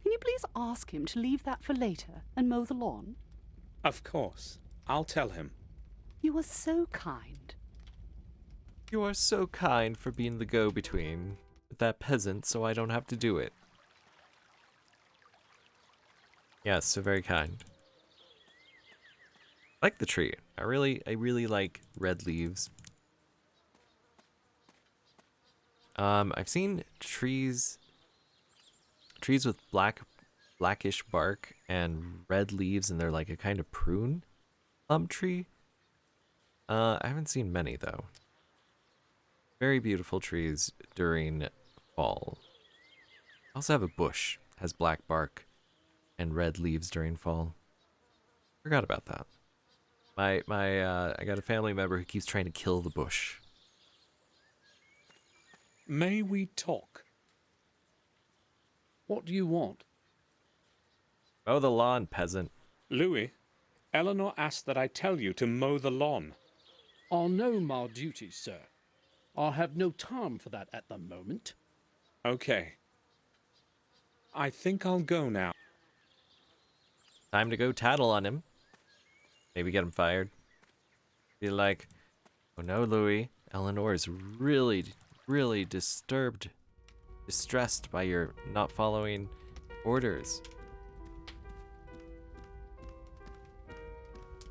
Can you please ask him to leave that for later and mow the lawn? Of course. I'll tell him. You are so kind. You are so kind for being the go-between with that peasant so I don't have to do it. Yes, so very kind. I like the tree. I really like red leaves. I've seen trees with blackish bark and red leaves, and they're like a kind of prune plum tree. I haven't seen many though. Very beautiful trees during fall. I also have a bush, has black bark and red leaves during fall. Forgot about that. I got a family member who keeps trying to kill the bush. May we talk? What do you want? Mow the lawn, peasant. Louis, Eleanor asked that I tell you to mow the lawn. I know my duties, sir. I have no time for that at the moment. Okay. I think I'll go now. Time to go tattle on him. Maybe get him fired. Be like, oh no, Louis. Eleanor is really distressed by your not following orders.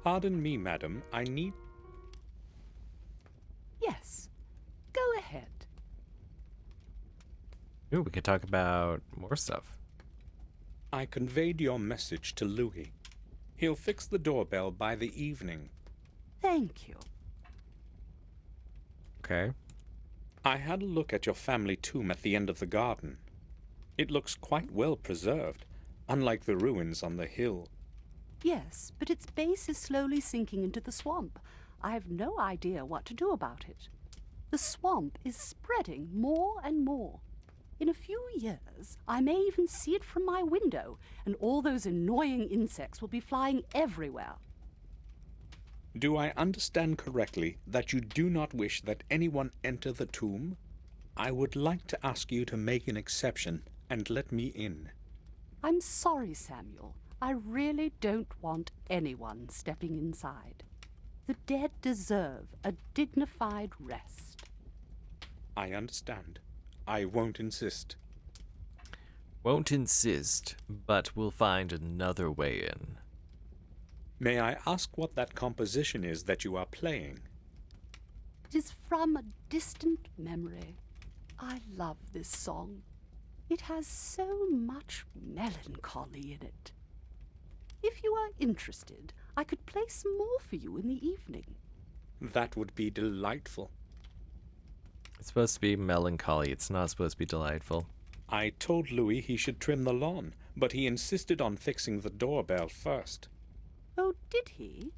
Pardon me, madam. I need... Yes. Go ahead. Ooh, we could talk about more stuff. I conveyed your message to Louis. He'll fix the doorbell by the evening. Thank you. Okay. I had a look at your family tomb at the end of the garden. It looks quite well preserved, unlike the ruins on the hill. Yes, but its base is slowly sinking into the swamp. I have no idea what to do about it. The swamp is spreading more and more. In a few years, I may even see it from my window, and all those annoying insects will be flying everywhere. Do I understand correctly that you do not wish that anyone enter the tomb? I would like to ask you to make an exception and let me in. I'm sorry, Samuel. I really don't want anyone stepping inside. The dead deserve a dignified rest. I understand. I won't insist. Won't insist, but we'll find another way in. May I ask what that composition is that you are playing? It is from a distant memory. I love this song. It has so much melancholy in it. If you are interested, I could play some more for you in the evening. That would be delightful. It's supposed to be melancholy. It's not supposed to be delightful. I told Louis he should trim the lawn, but he insisted on fixing the doorbell first. Oh, did he?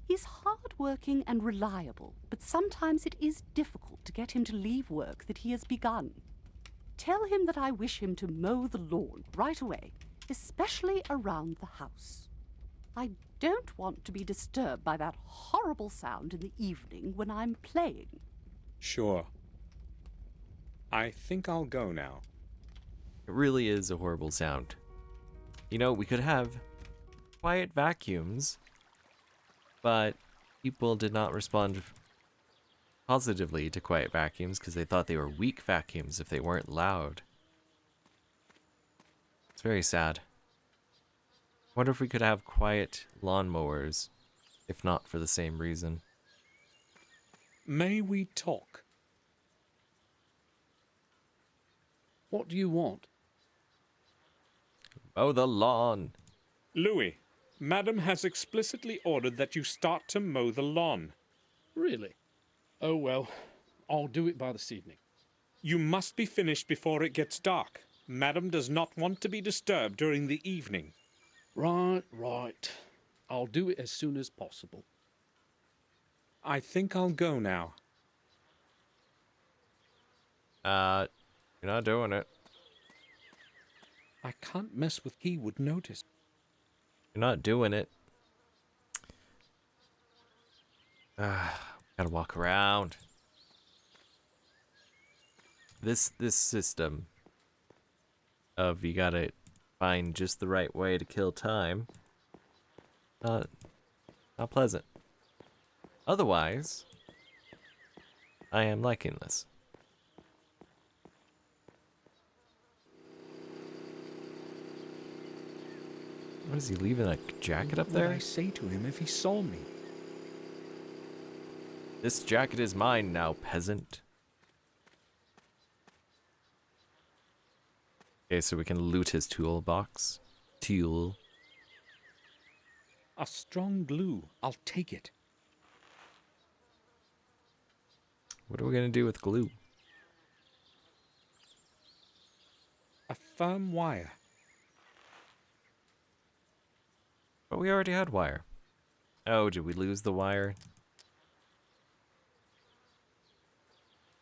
He's hard-working and reliable, but sometimes it is difficult to get him to leave work that he has begun. Tell him that I wish him to mow the lawn right away, especially around the house. I don't want to be disturbed by that horrible sound in the evening when I'm playing. Sure. I think I'll go now. It really is a horrible sound. You know, we could have quiet vacuums, but people did not respond positively to quiet vacuums because they thought they were weak vacuums if they weren't loud. It's very sad. Wonder if we could have quiet lawnmowers, if not for the same reason. May we talk? What do you want? Mow the lawn. Louis, Madam has explicitly ordered that you start to mow the lawn. Really? Oh, well, I'll do it by this evening. You must be finished before it gets dark. Madam does not want to be disturbed during the evening. Right. I'll do it as soon as possible. I think I'll go now. You're not doing it. I can't mess with he would notice. You're not doing it. Gotta walk around. This system of you gotta find just the right way to kill time. Not pleasant. Otherwise, I am liking this. What is he leaving a jacket up What would there? I say to him if he saw me? This jacket is mine now, peasant. Okay, so we can loot his toolbox. Tool. A strong glue. I'll take it. What are we gonna do with glue? A firm wire. But we already had wire. Oh, did we lose the wire?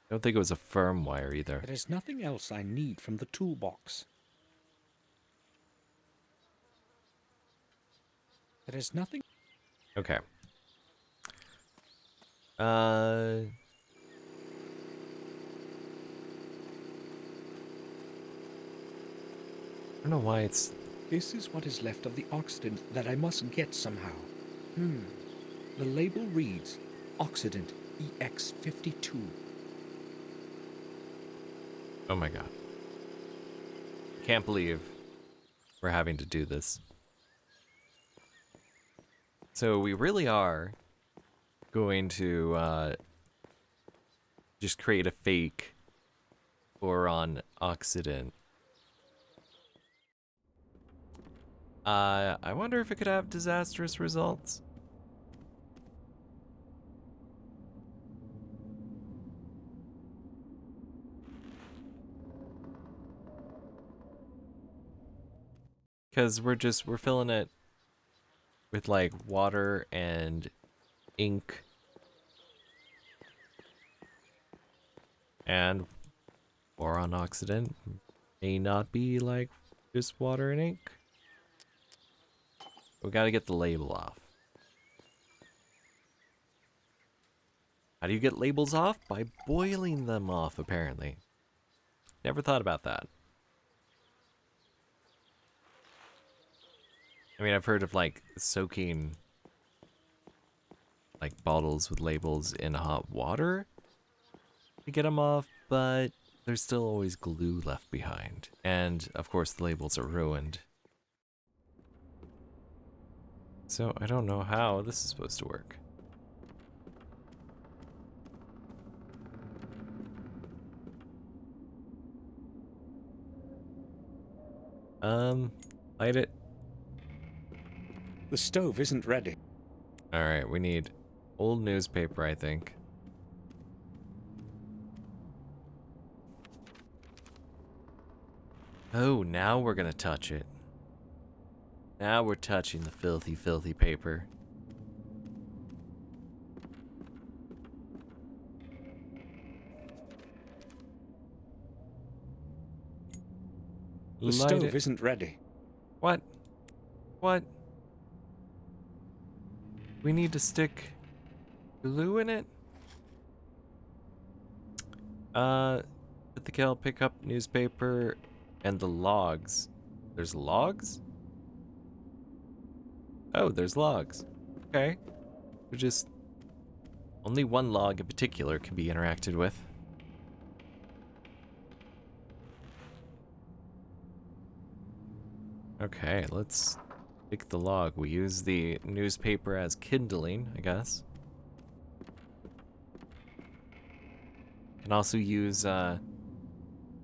I don't think it was a firm wire either. There is nothing else I need from the toolbox. There is nothing. Okay. I don't know why it's... This is what is left of the Occident that I must get somehow. The label reads Occident EX52. Oh my god. Can't believe we're having to do this. So we really are going to just create a fake boron Occident. I wonder if it could have disastrous results. Because we're filling it with like water and ink. And boron Occident may not be like just water and ink. We gotta get the label off. How do you get labels off? By boiling them off, apparently. Never thought about that. I mean, I've heard of like soaking like bottles with labels in hot water to get them off, but there's still always glue left behind. And of course the labels are ruined. So I don't know how this is supposed to work. Light it. The stove isn't ready. Alright, we need old newspaper, I think. Oh, now we're gonna touch it. Now we're touching the filthy, filthy paper. The Light stove it. isn't ready. What? What? We need to stick glue in it? At the Kel, pick up newspaper and the logs. There's logs? Oh, there's logs. Okay. They're just... Only one log in particular can be interacted with. Okay, let's pick the log. We use the newspaper as kindling, I guess. Can also use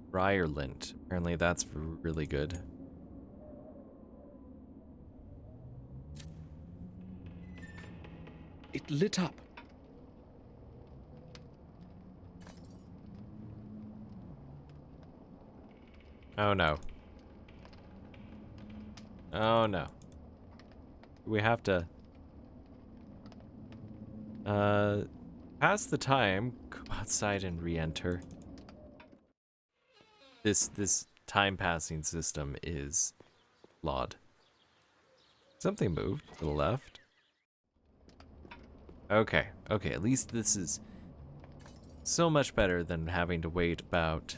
briar lint. Apparently that's really good. It lit up. Oh no. Oh no. We have to pass the time, go outside and re-enter. This time passing system is flawed. Something moved to the left. Okay, okay, at least this is so much better than having to wait about...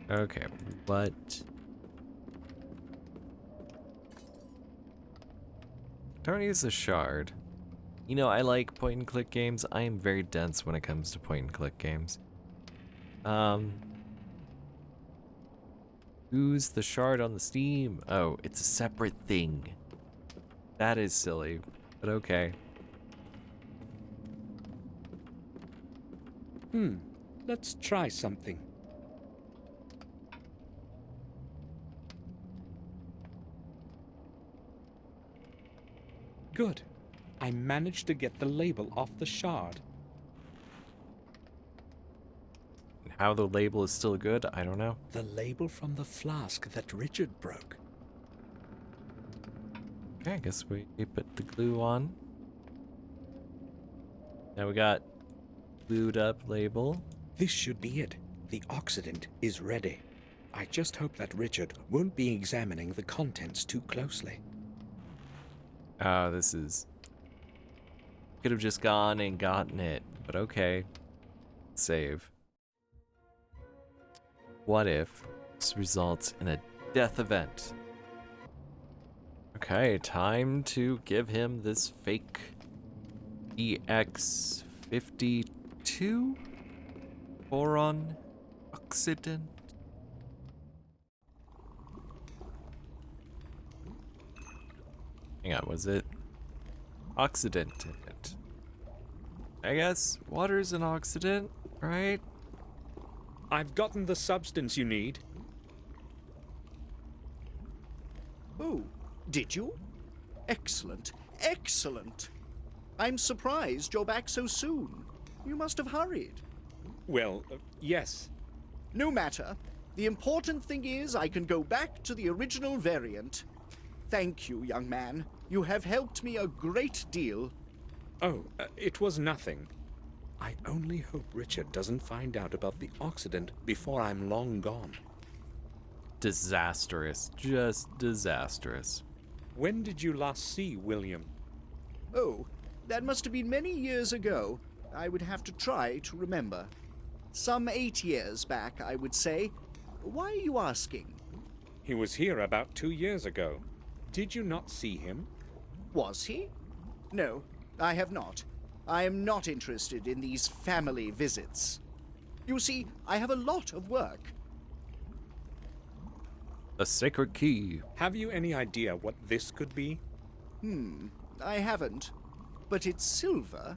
Okay, what? Don't use the shard. You know, I like point and click games. I am very dense when it comes to point and click games. Use the shard on the Steam. Oh, it's a separate thing. That is silly, but okay. Let's try something. Good. I managed to get the label off the shard. How the label is still good, I don't know. The label from the flask that Richard broke. Okay, I guess we put the glue on. Now we got glued up label. This should be it. The oxidant is ready. I just hope that Richard won't be examining the contents too closely. Oh, this is... Could have just gone and gotten it, but okay. Save. What if this results in a death event? Okay, time to give him this fake EX52 boron oxidant. Hang on, was it oxidant in it? I guess water's an oxidant, right? I've gotten the substance you need. Oh, did you? Excellent, excellent. I'm surprised you're back so soon. You must have hurried. Well, yes. No matter. The important thing is I can go back to the original variant. Thank you, young man. You have helped me a great deal. Oh, it was nothing. I only hope Richard doesn't find out about the oxidant before I'm long gone. Disastrous. Just disastrous. When did you last see William? Oh, that must have been many years ago. I would have to try to remember. Some 8 years back, I would say. Why are you asking? He was here about 2 years ago. Did you not see him? Was he? No, I have not. I am not interested in these family visits. You see, I have a lot of work. The sacred key. Have you any idea what this could be? I haven't. But it's silver.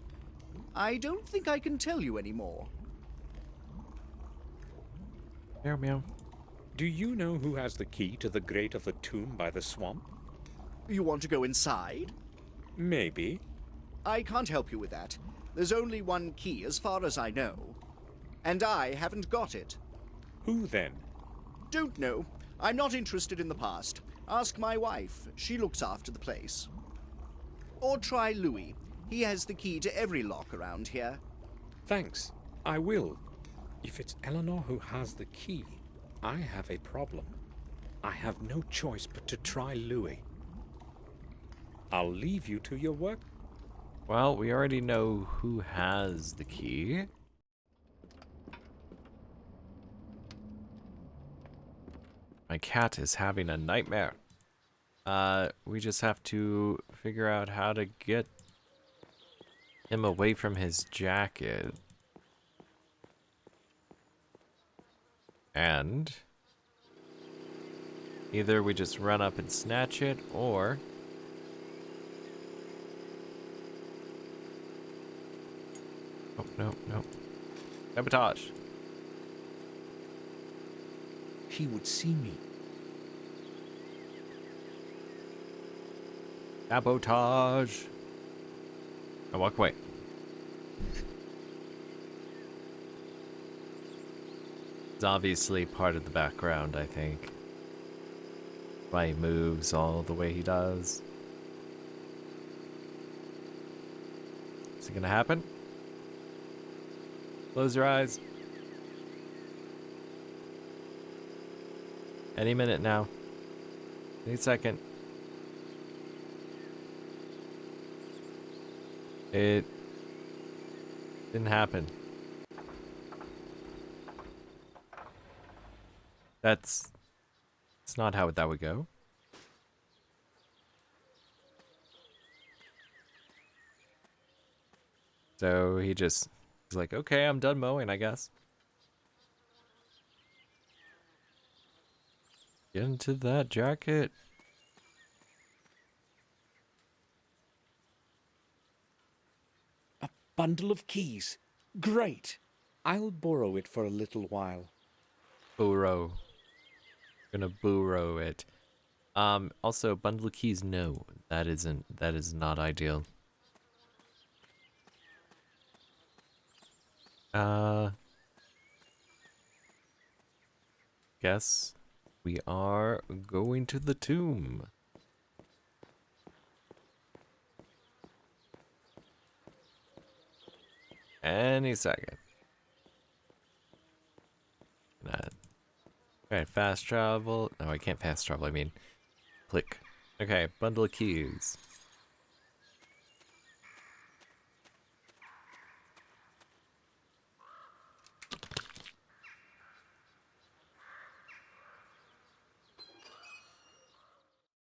I don't think I can tell you anymore. Meow meow. Do you know who has the key to the grate of the tomb by the swamp? You want to go inside? Maybe. I can't help you with that. There's only one key as far as I know. And I haven't got it. Who then? Don't know. I'm not interested in the past. Ask my wife. She looks after the place. Or try Louis. He has the key to every lock around here. Thanks. I will. If it's Eleanor who has the key, I have a problem. I have no choice but to try Louis. I'll leave you to your work. Well, we already know who has the key. My cat is having a nightmare. We just have to figure out how to get him away from his jacket. And either we just run up and snatch it, or oh, no. Sabotage. He would see me. Sabotage. I walk away. It's obviously part of the background, I think. Why he moves all the way he does. Is it gonna happen? Close your eyes. Any minute now. Any second. It didn't happen. That's not how that would go. So he's like, okay, I'm done mowing, I guess. Get into that jacket. A bundle of keys. Great. I'll borrow it for a little while. Burrow. Gonna burrow it. Also, bundle of keys, no. That is not ideal. Guess we are going to the tomb. Any second. Alright, fast travel. No, I can't fast travel, I mean click. Okay, bundle of keys.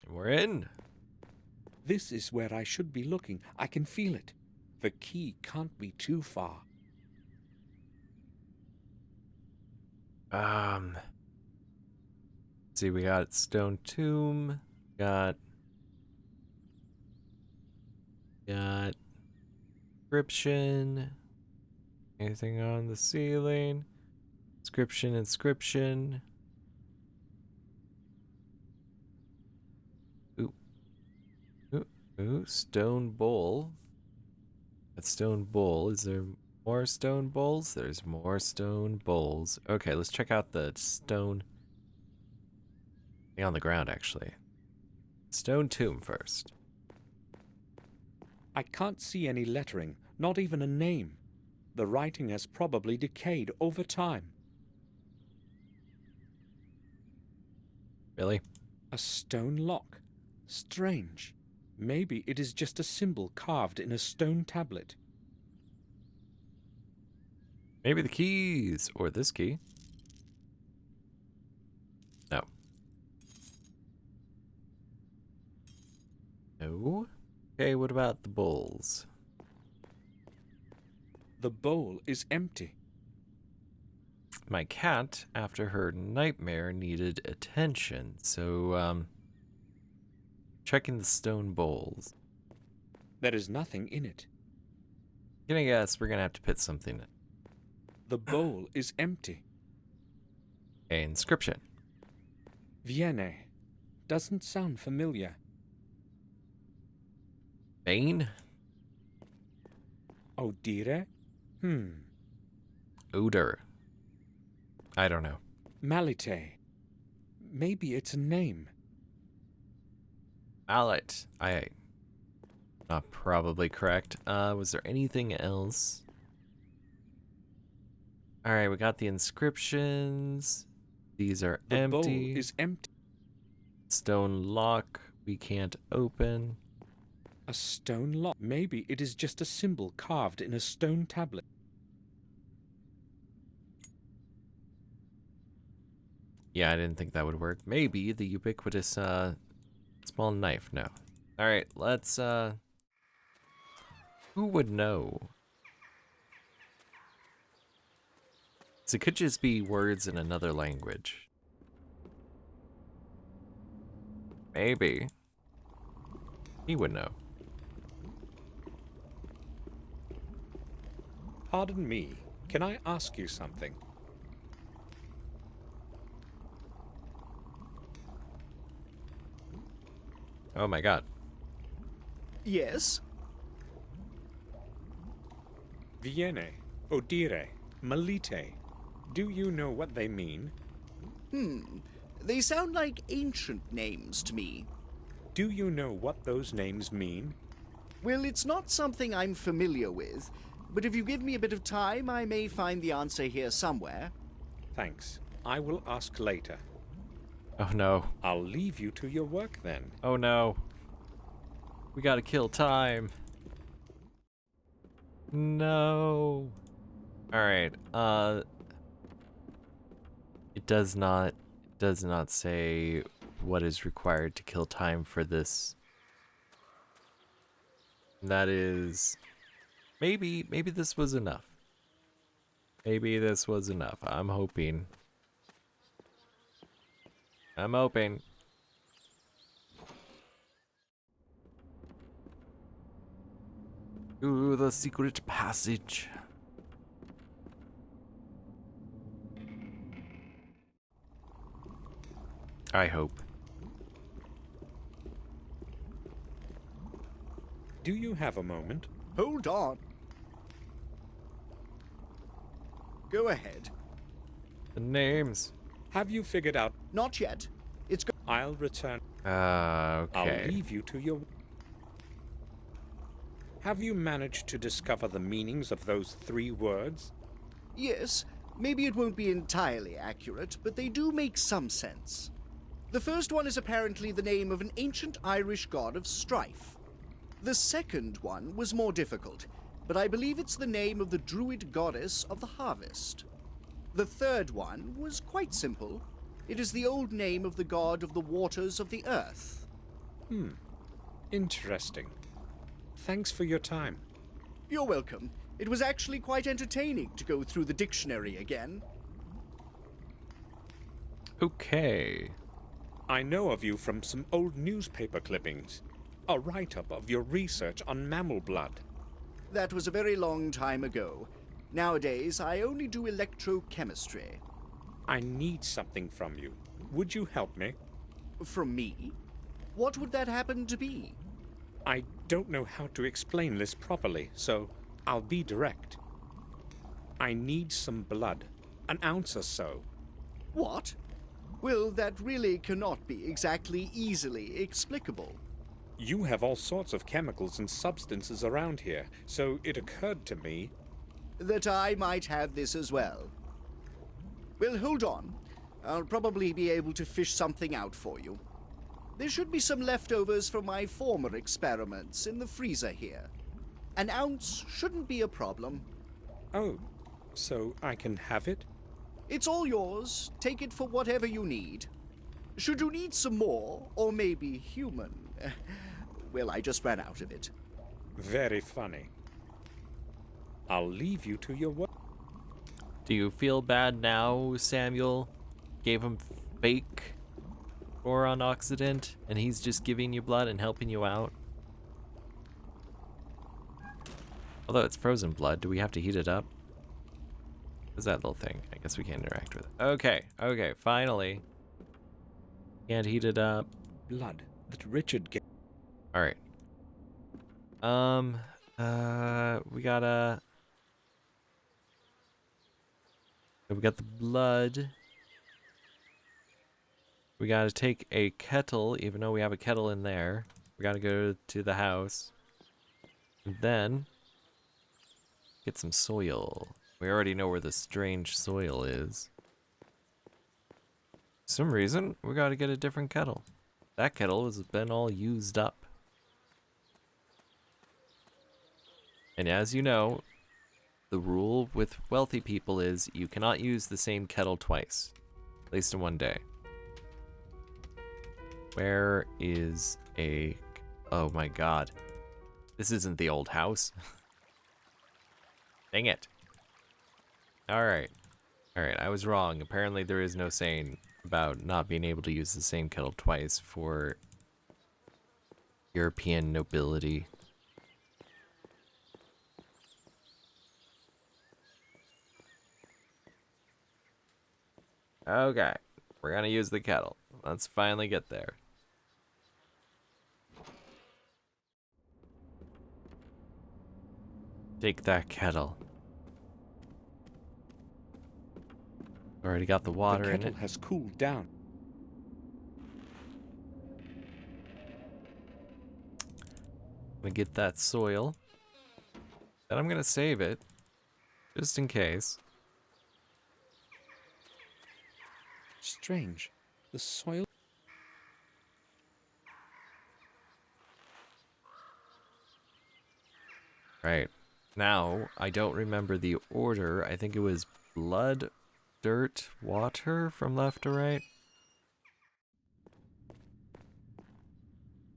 We're in. This is where I should be looking. I can feel it. The key can't be too far. See, we got stone tomb, got inscription. Anything on the ceiling? Inscription. Ooh, stone bowl. That stone bowl. Is there more stone bowls? There's more stone bowls. Okay, let's check out the stone thing on the ground, actually. Stone tomb first. I can't see any lettering, not even a name. The writing has probably decayed over time. Really? A stone lock. Strange. Maybe it is just a symbol carved in a stone tablet. Maybe the keys, or this key. No. No? Okay, what about the bowls? The bowl is empty. my cat after her nightmare needed attention. So, checking the stone bowls. There is nothing in it. Gonna guess we're gonna have to put something in. The bowl is empty. A inscription. Viene. Doesn't sound familiar. Bane? Odire? Odor. I don't know. Malite. Maybe it's a name. Mallet. Not probably correct. Was there anything else? Alright, we got the inscriptions. These are The empty. bowl is empty. Stone lock we can't open. A stone lock. Maybe it is just a symbol carved in a stone tablet. Yeah, I didn't think that would work. Maybe the ubiquitous small knife. No. Alright, let's who would know? So it could just be words in another language. Maybe. He would know. Pardon me. Can I ask you something? Oh my god. Yes? Viene, Odire, Malite. Do you know what they mean? They sound like ancient names to me. Do you know what those names mean? Well, it's not something I'm familiar with, but if you give me a bit of time, I may find the answer here somewhere. Thanks. I will ask later. Oh no. I'll leave you to your work then. Oh no. We gotta kill time. No. Alright, it does not say what is required to kill time for this. That is maybe this was enough. Maybe this was enough. I'm hoping. Ooh, the secret passage. I hope. Do you have a moment? Hold on. Go ahead. The names. Have you figured out? Not yet. It's go- I'll return. Okay. I'll leave you to your... Have you managed to discover the meanings of those 3 words? Yes, maybe it won't be entirely accurate, but they do make some sense. The first one is apparently the name of an ancient Irish god of strife. The second one was more difficult, but I believe it's the name of the druid goddess of the harvest. The third one was quite simple. It is the old name of the god of the waters of the earth. Interesting. Thanks for your time. You're welcome. It was actually quite entertaining to go through the dictionary again. Okay. I know of you from some old newspaper clippings. A write-up of your research on mammal blood. That was a very long time ago. Nowadays, I only do electrochemistry. I need something from you. Would you help me? From me? What would that happen to be? I don't know how to explain this properly, so I'll be direct. I need some blood. An ounce or so. What? Well, that really cannot be exactly easily explicable. You have all sorts of chemicals and substances around here, so it occurred to me... That I might have this as well. Well, hold on. I'll probably be able to fish something out for you. There should be some leftovers from my former experiments in the freezer here. An ounce shouldn't be a problem. Oh, so I can have it? It's all yours. Take it for whatever you need. Should you need some more, or maybe human, well, I just ran out of it. Very funny. I'll leave you to your work. Do you feel bad now, Samuel? Gave him fake boron oxidant, and he's just giving you blood and helping you out? Although it's frozen blood, do we have to heat it up? What's that little thing? I guess we can't interact with it. Okay, okay, finally. Can't heat it up. Blood that Richard gave. Alright. We gotta... We got the blood. We gotta take a kettle, even though we have a kettle in there. We gotta go to the house. And then... get some soil. We already know where the strange soil is. For some reason, we gotta get a different kettle. That kettle has been all used up. And as you know, the rule with wealthy people is you cannot use the same kettle twice. At least in one day. Where is a... oh my god. This isn't the old house. Dang it. Alright. Alright, I was wrong. Apparently there is no saying about not being able to use the same kettle twice for European nobility. Okay, we're gonna use the kettle. Let's finally get there. Take that kettle. Already got the water The in kettle it. has cooled down. I'm gonna get that soil. Then I'm gonna save it, just in case. Strange. The soil. Right. Now, I don't remember the order. I think it was blood, dirt, water from left to right.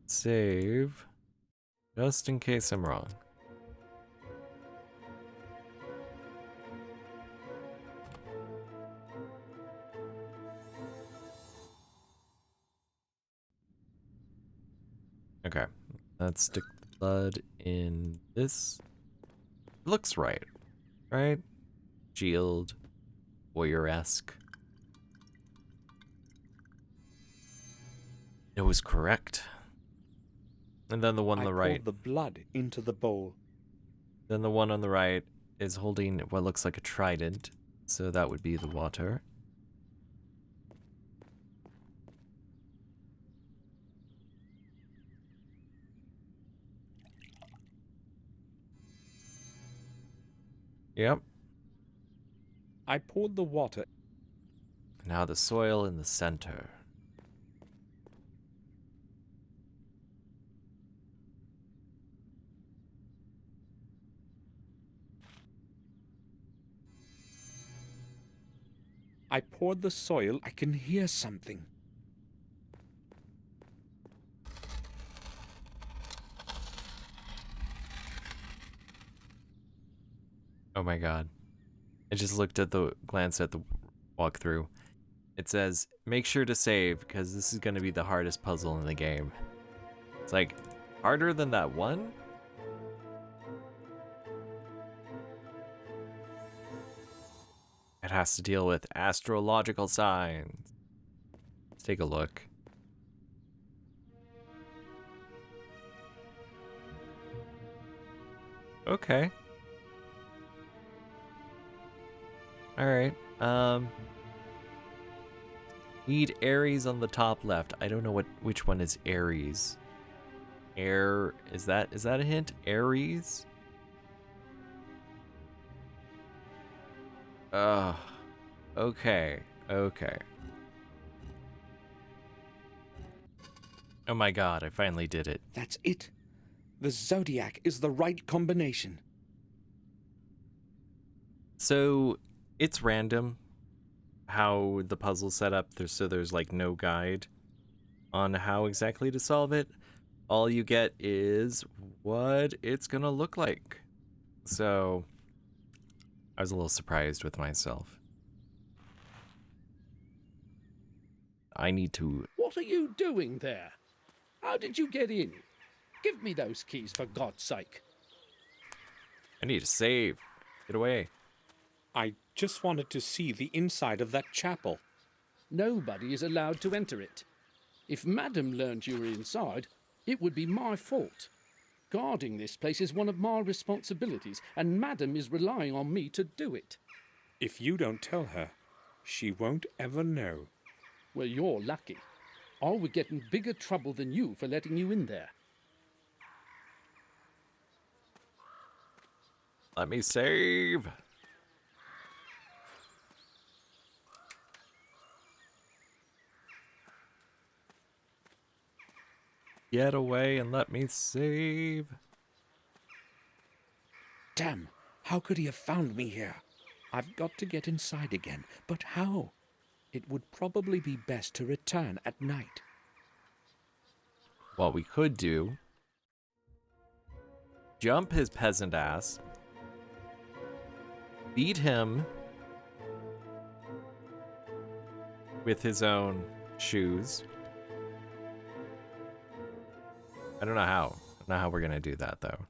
Save. Just in case I'm wrong. Okay. Let's stick the blood in this. Looks right. Right? Shield. Warrior-esque. It was correct. And then the one on I the right. poured the blood into the bowl. Then the one on the right is holding what looks like a trident. So that would be the water. Yep. I poured the water. Now the soil in the center. I poured the soil. I can hear something. Oh my god. I just glanced at the walkthrough. It says, make sure to save, because this is going to be the hardest puzzle in the game. It's like, harder than that one? It has to deal with astrological signs. Let's take a look. Okay. Alright, need Aries on the top left. I don't know which one is Aries. Is that a hint? Aries? Okay, okay. Oh my god, I finally did it. That's it. The zodiac is the right combination. So, it's random how the puzzle's set up, so there's like no guide on how exactly to solve it. All you get is what it's gonna look like. So, I was a little surprised with myself. I need to... What are you doing there? How did you get in? Give me those keys, for God's sake. I need to save. Get away. I just wanted to see the inside of that chapel. Nobody is allowed to enter it. If Madam learned you were inside, it would be my fault. Guarding this place is one of my responsibilities, and Madam is relying on me to do it. If you don't tell her, she won't ever know. Well, you're lucky. I would get in bigger trouble than you for letting you in there. Let me save. Get away and let me save. Damn, how could he have found me here? I've got to get inside again, but how? It would probably be best to return at night. What we could do... jump his peasant ass. Beat him with his own shoes. I don't know how. I don't know how we're gonna do that, though.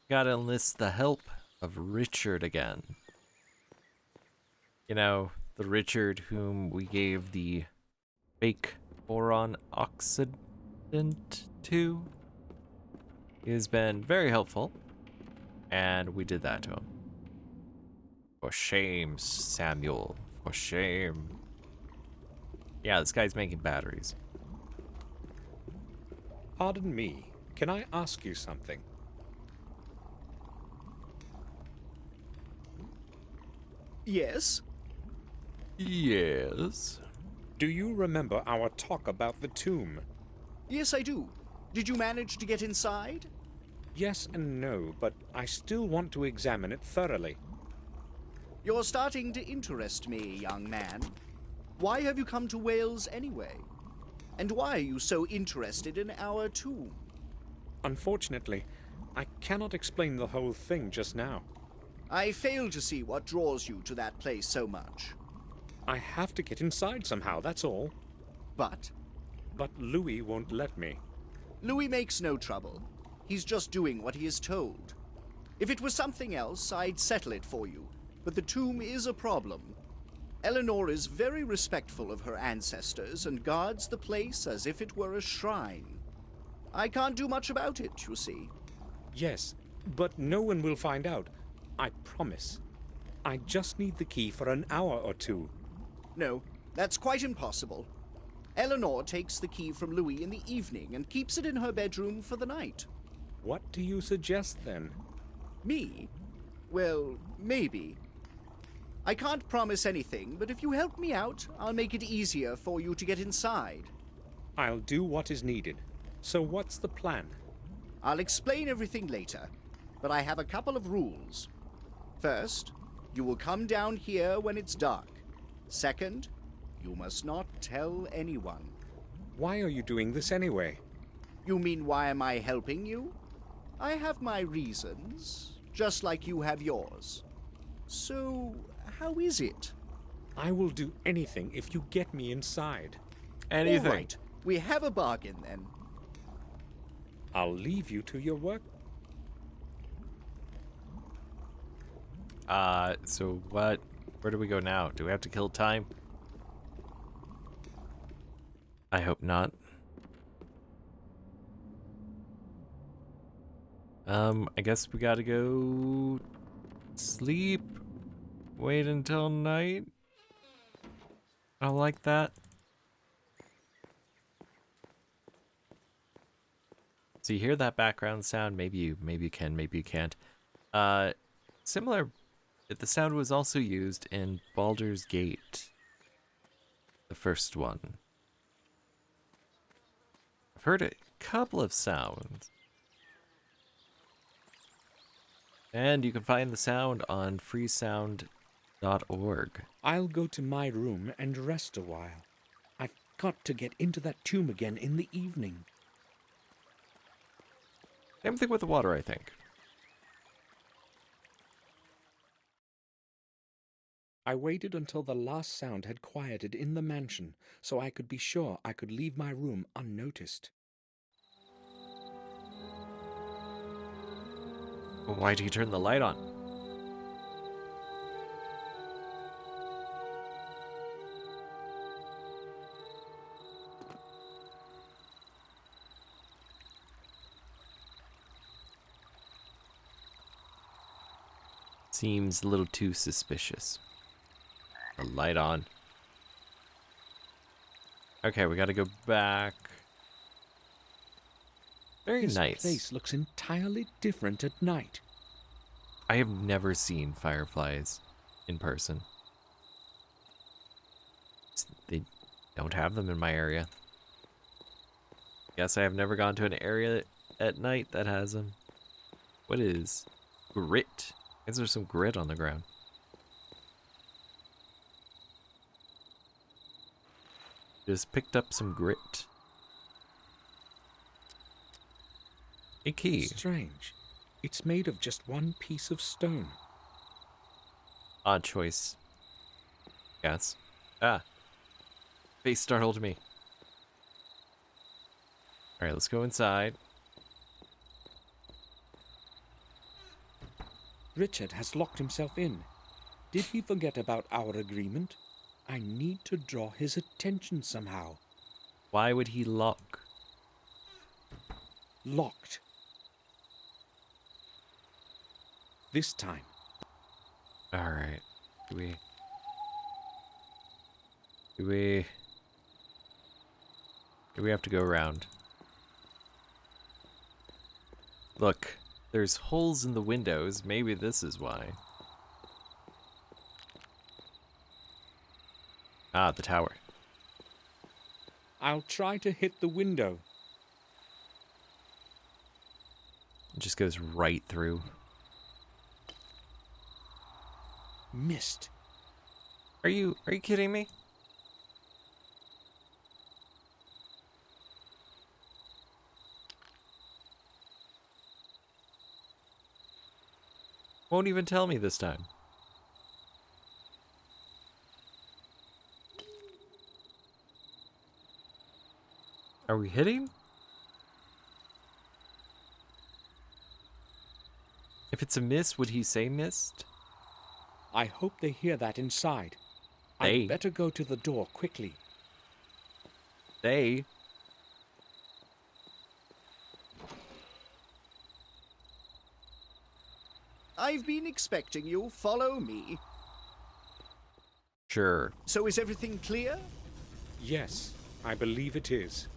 Gotta enlist the help of Richard again. You know, the Richard whom we gave the fake boron oxidant to. He's been very helpful, and we did that to him. For shame, Samuel. For shame. Yeah, this guy's making batteries. Pardon me, can I ask you something? Yes? Yes. Do you remember our talk about the tomb? Yes, I do. Did you manage to get inside? Yes and no, but I still want to examine it thoroughly. You're starting to interest me, young man. Why have you come to Wales anyway? And why are you so interested in our tomb? Unfortunately, I cannot explain the whole thing just now. I fail to see what draws you to that place so much. I have to get inside somehow, that's all. But But Louis won't let me. Louis makes no trouble. He's just doing what he is told. If it was something else, I'd settle it for you. But the tomb is a problem. Eleanor is very respectful of her ancestors and guards the place as if it were a shrine. I can't do much about it, you see. Yes, but no one will find out. I promise. I just need the key for an hour or two. No, that's quite impossible. Eleanor takes the key from Louis in the evening and keeps it in her bedroom for the night. What do you suggest then? Me? Well, maybe. I can't promise anything, but if you help me out, I'll make it easier for you to get inside. I'll do what is needed. So what's the plan? I'll explain everything later, but I have a couple of rules. First, you will come down here when it's dark. Second, you must not tell anyone. Why are you doing this anyway? You mean why am I helping you? I have my reasons, just like you have yours. So, how is it? I will do anything if you get me inside. Anything. All right, we have a bargain then. I'll leave you to your work. So what? Where do we go now? Do we have to kill time? I hope not. I guess we gotta go sleep. Wait until night. I don't like that. So you hear that background sound? Maybe you can, maybe you can't. Similar, the sound was also used in Baldur's Gate, the first one. I've heard a couple of sounds. And you can find the sound on freesound.org. I'll go to my room and rest a while. I've got to get into that tomb again in the evening. Same thing with the water, I think. I waited until the last sound had quieted in the mansion so I could be sure I could leave my room unnoticed. Why'd he turn the light on? Seems a little too suspicious. The light on. Okay, we gotta go back. Very This nice. place looks entirely different at night. I have never seen fireflies in person. They don't have them in my area. Guess I have never gone to an area at night that has them. What is grit? Is there some grit on the ground? Just picked up some grit. A key. Strange. It's made of just one piece of stone. Odd choice. Yes. Ah. Face startled me. Alright, let's go inside. Richard has locked himself in. Did he forget about our agreement? I need to draw his attention somehow. Why would he lock? Locked. This time. Alright. Do we have to go around? Look, there's holes in the windows. Maybe this is why. Ah, the tower. I'll try to hit the window. It just goes right through. Missed. Are you kidding me? Won't even tell me this time. Are we hitting? If it's a miss, would he say missed? I hope they hear that inside. They? I'd better go to the door quickly. They? I've been expecting you. Follow me. Sure. So is everything clear? Yes, I believe it is.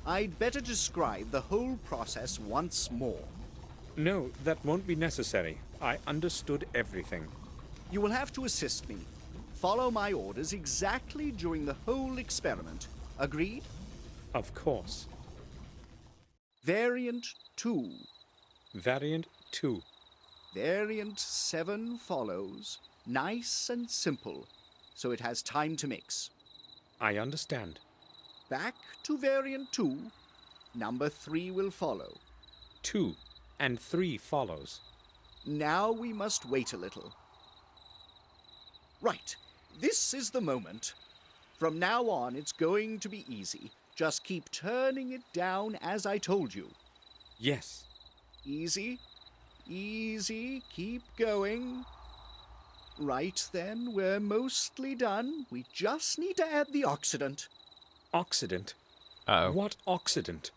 I'd better describe the whole process once more. No, that won't be necessary. I understood everything. You will have to assist me. Follow my orders exactly during the whole experiment. Agreed? Of course. Variant 2. Variant 2. Variant 7 follows. Nice and simple, so it has time to mix. I understand. Back to variant 2. Number 3 will follow. 2 and 3 follows. Now we must wait a little. Right, this is the moment. From now on, it's going to be easy. Just keep turning it down as I told you. Yes. Easy, easy, keep going. Right then, we're mostly done. We just need to add the oxidant. Oxidant? Uh-oh. What oxidant?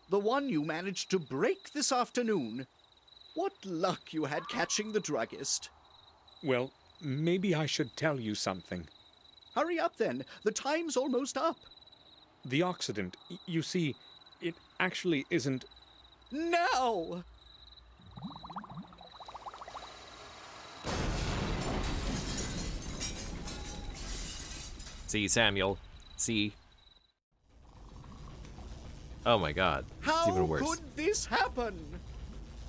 The one you managed to break this afternoon. What luck you had catching the druggist. Well, maybe I should tell you something. Hurry up then, the time's almost up. The oxidant, you see, it actually isn't... Now! See, Samuel. See. Oh my god. It's How even worse. could this happen?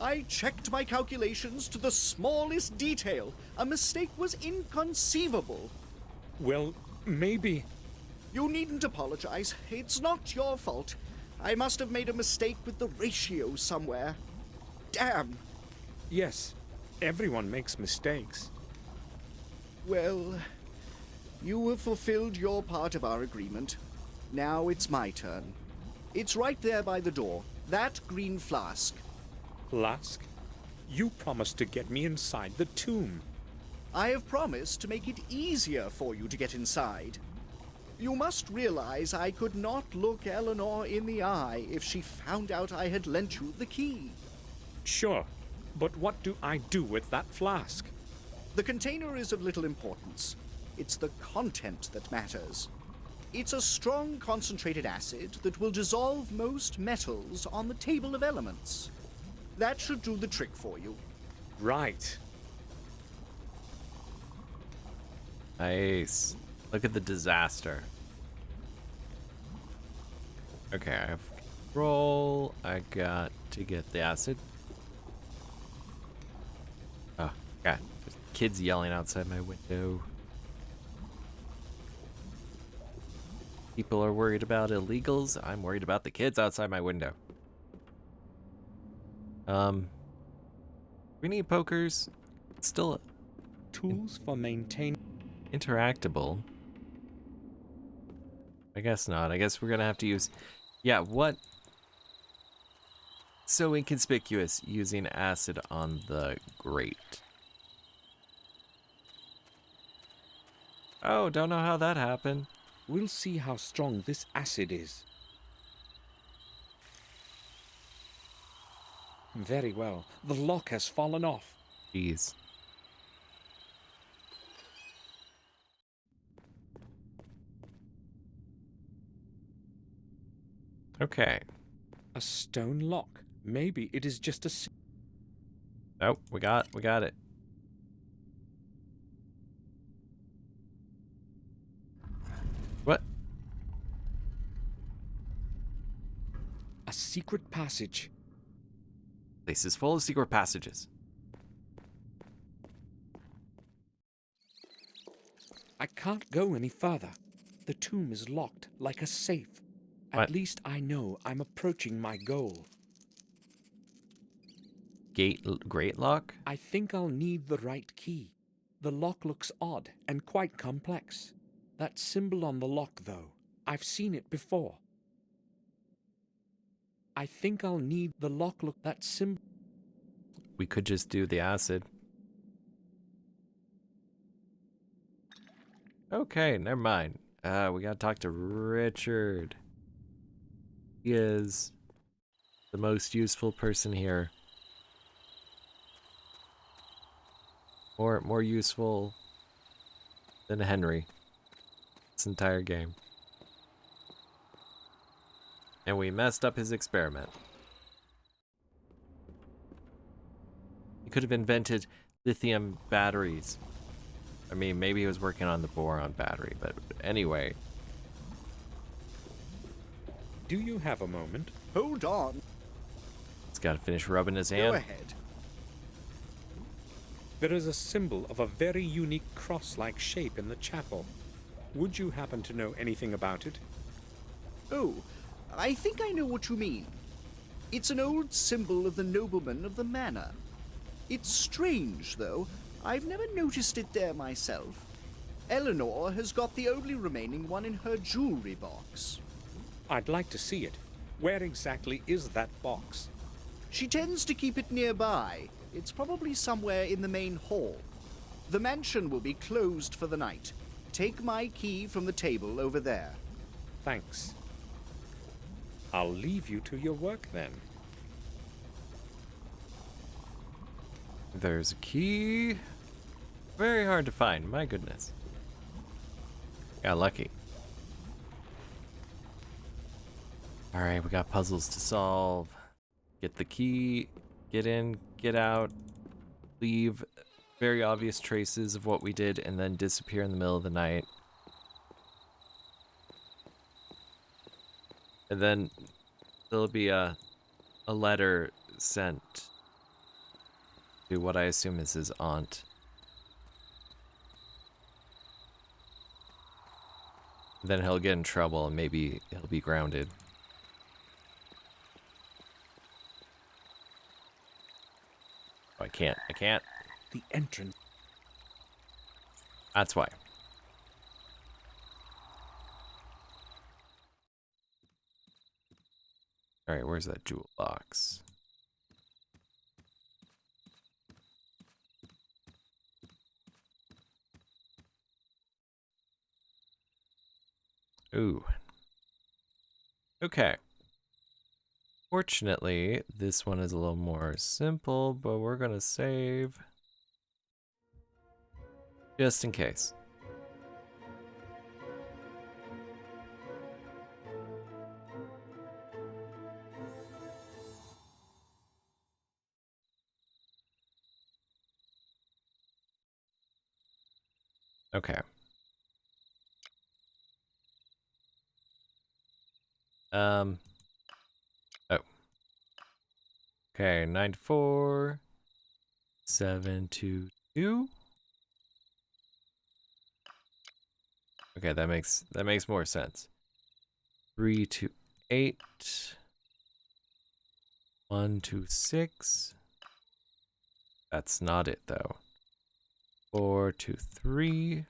I checked my calculations to the smallest detail. A mistake was inconceivable. Well, maybe... You needn't apologize. It's not your fault. I must have made a mistake with the ratio somewhere. Damn. Yes, everyone makes mistakes. Well, You have fulfilled your part of our agreement. Now it's my turn. It's right there by the door. That green flask. Flask? You promised to get me inside the tomb. I have promised to make it easier for you to get inside. You must realize I could not look Eleanor in the eye if she found out I had lent you the key. Sure, but what do I do with that flask? The container is of little importance. It's the content that matters. It's a strong concentrated acid that will dissolve most metals on the table of elements. That should do the trick for you. Right. Nice. Look at the disaster. Okay, I have control. I got to get the acid. Oh, God. There's kids yelling outside my window. People are worried about illegals. I'm worried about the kids outside my window. We need pokers. It's still Tools for maintaining. interactable. I guess not. I guess we're gonna have to use... Yeah, what? So inconspicuous using acid on the grate. Oh, don't know how that happened. We'll see how strong this acid is. Very well. The lock has fallen off. Jeez. Okay. A stone lock. Maybe it is just a... Nope, we got it. What? A secret passage. Place is full of secret passages. I can't go any further. The tomb is locked like a safe. At What? least I know I'm approaching my goal. Grate lock? I think I'll need the right key. The lock looks odd and quite complex. That symbol on the lock, though, I've seen it before. I think I'll need the lock that symbol. We could just do the acid. Okay, never mind. We gotta talk to Richard. He is the most useful person here. More useful than Henry. This entire game. And we messed up his experiment. He could have invented lithium batteries. I mean, maybe he was working on the boron battery, but anyway. Do you have a moment? Hold on. He's got to finish rubbing his Go hand. ahead. There is a symbol of a very unique cross-like shape in the chapel. Would you happen to know anything about it? Oh, I think I know what you mean. It's an old symbol of the nobleman of the manor. It's strange, though. I've never noticed it there myself. Eleanor has got the only remaining one in her jewelry box. I'd like to see it. Where exactly is that box? She tends to keep it nearby. It's probably somewhere in the main hall. The mansion will be closed for the night. Take my key from the table over there. Thanks. I'll leave you to your work then. There's a key. Very hard to find, my goodness. Got lucky. Alright, we got puzzles to solve. Get the key, get in, get out, leave very obvious traces of what we did, and then disappear in the middle of the night. And then there'll be a letter sent to what I assume is his aunt. Then he'll get in trouble and maybe he'll be grounded. Oh, I can't. The entrance. That's why. Alright, where's that jewel box? Ooh. Okay. Fortunately, this one is a little more simple, but we're gonna save just in case. Okay. Oh. Okay, 94, 722. Okay, that makes more sense. 328, 126. That's not it though. 423.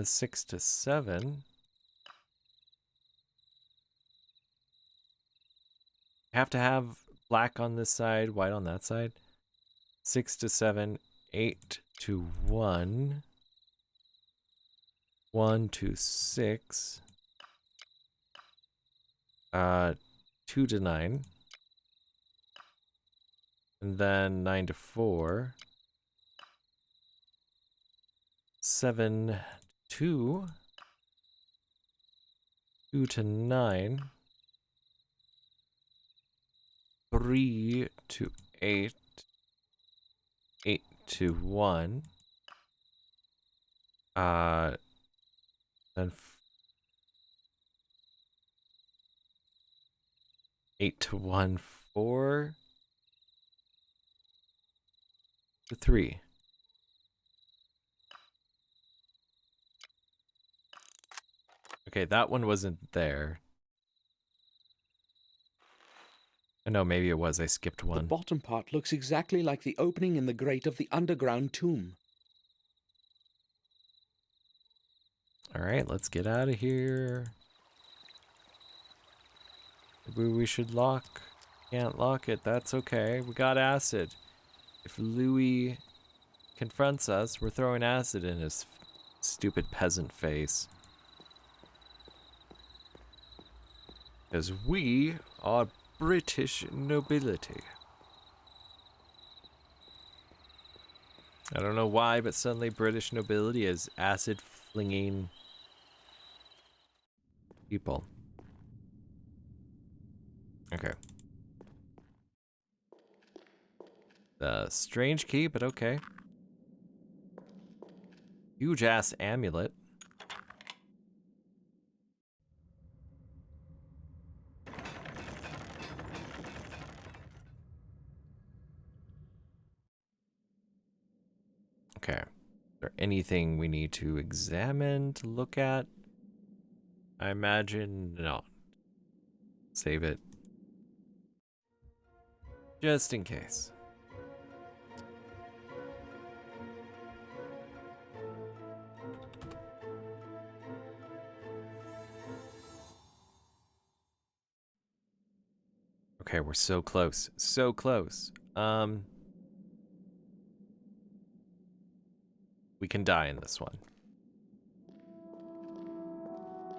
6 to 7. Have to have black on this side, white on that side. 6 to 7, 8 to 1. 1 to 6. 2 to 9. And then 9 to 4. 7 to 2. 2 to 9. 3 to 8. 8 to 1. Then 8 to 1, 4 to 3. Okay, that one wasn't there. Oh, no, maybe it was. I skipped The one. bottom part looks exactly like the opening in the grate of the underground tomb. All right, let's get out of here. Maybe we should lock. Can't lock it. That's okay. We got acid. If Louis confronts us, we're throwing acid in his stupid peasant face. Because we are British nobility. I don't know why, but suddenly British nobility is acid flinging people. Okay. Strange key, but okay. Huge ass amulet. Okay. Is there anything we need to examine, to look at? I imagine no. Save it. Just in case. Okay, we're so close. So close. We can die in this one.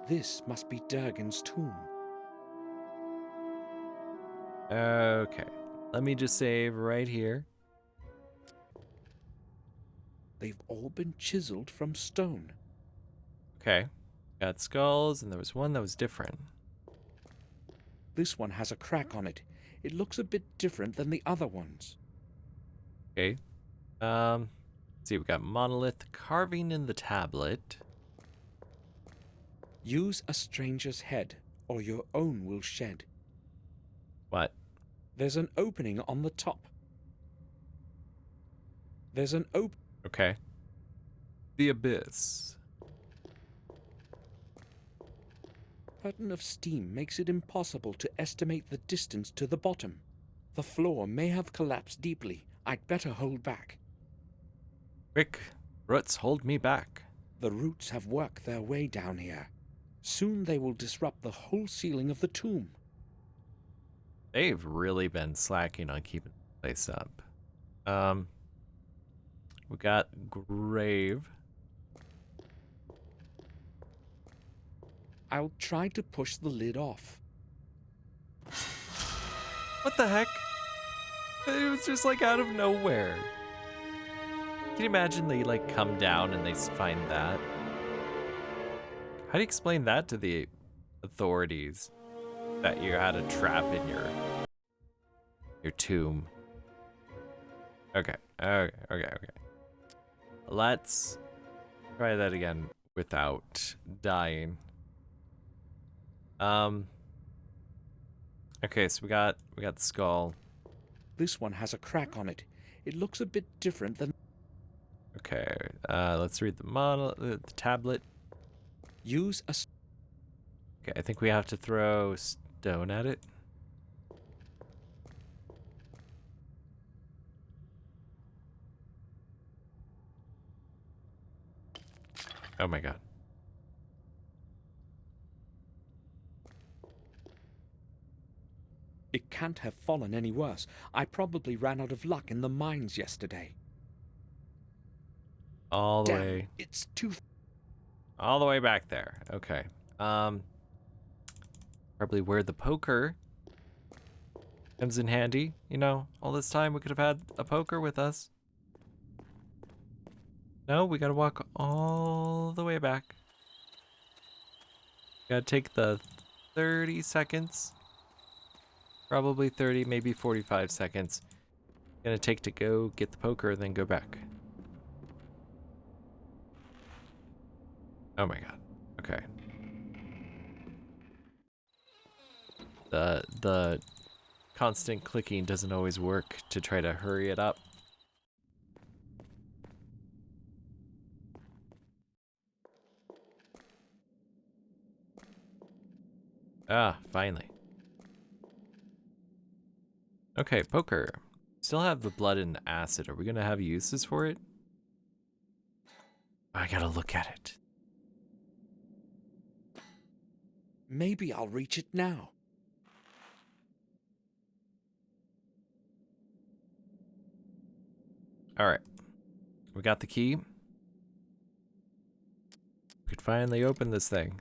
This must be Durgan's tomb. Okay. Let me just save right here. They've all been chiseled from stone. Okay. Got skulls, and there was one that was different. This one has a crack on it. It looks a bit different than the other ones. Okay. Let's see, we got monolith carving in the tablet. Use a stranger's head, or your own will shed. What? There's an opening on the top. Okay. The abyss. Curtain of steam makes it impossible to estimate the distance to the bottom. The floor may have collapsed deeply. I'd better hold back. Quick, roots, hold me back. The roots have worked their way down here. Soon they will disrupt the whole ceiling of the tomb. They've really been slacking on keeping the place up. We got grave. I'll try to push the lid off. What the heck? It was just like out of nowhere. Can you imagine they like come down and they find that? How do you explain that to the authorities? That you had a trap in your tomb. Okay. Let's try that again without dying. Okay, so we got the skull. This one has a crack on it. It looks a bit different than... Okay, let's read the tablet. Use a... Okay, I think we have to throw stone at it. Oh my god. It can't have fallen any worse. I probably ran out of luck in the mines yesterday. All the Damn, way. it's too... All the way back there. Okay. Probably where the poker comes in handy. You know, all this time we could have had a poker with us. No, we gotta walk all the way back. Gotta take the 30 seconds. Probably 30, maybe 45 seconds. Gonna take to go get the poker, then go back. Oh my god. Okay. The constant clicking doesn't always work to try to hurry it up. Ah, finally. Okay, poker. Still have the blood and acid. Are we gonna have uses for it? I gotta look at it. Maybe I'll reach it now. Alright. We got the key. We could finally open this thing.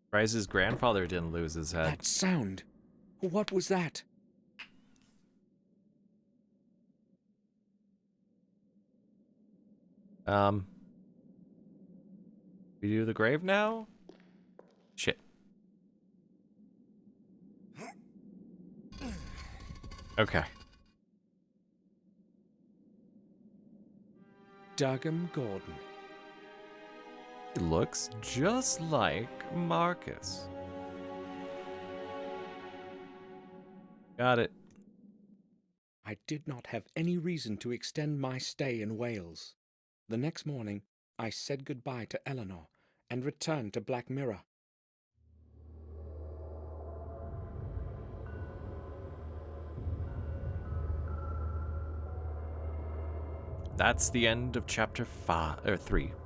Surprised his grandfather didn't lose his head. That sound. What was that? We do the grave now? Shit. Okay. Duggan Gordon. He looks just like Marcus. Got it. I did not have any reason to extend my stay in Wales. The next morning, I said goodbye to Eleanor and returned to Black Mirror. That's the end of chapter 3.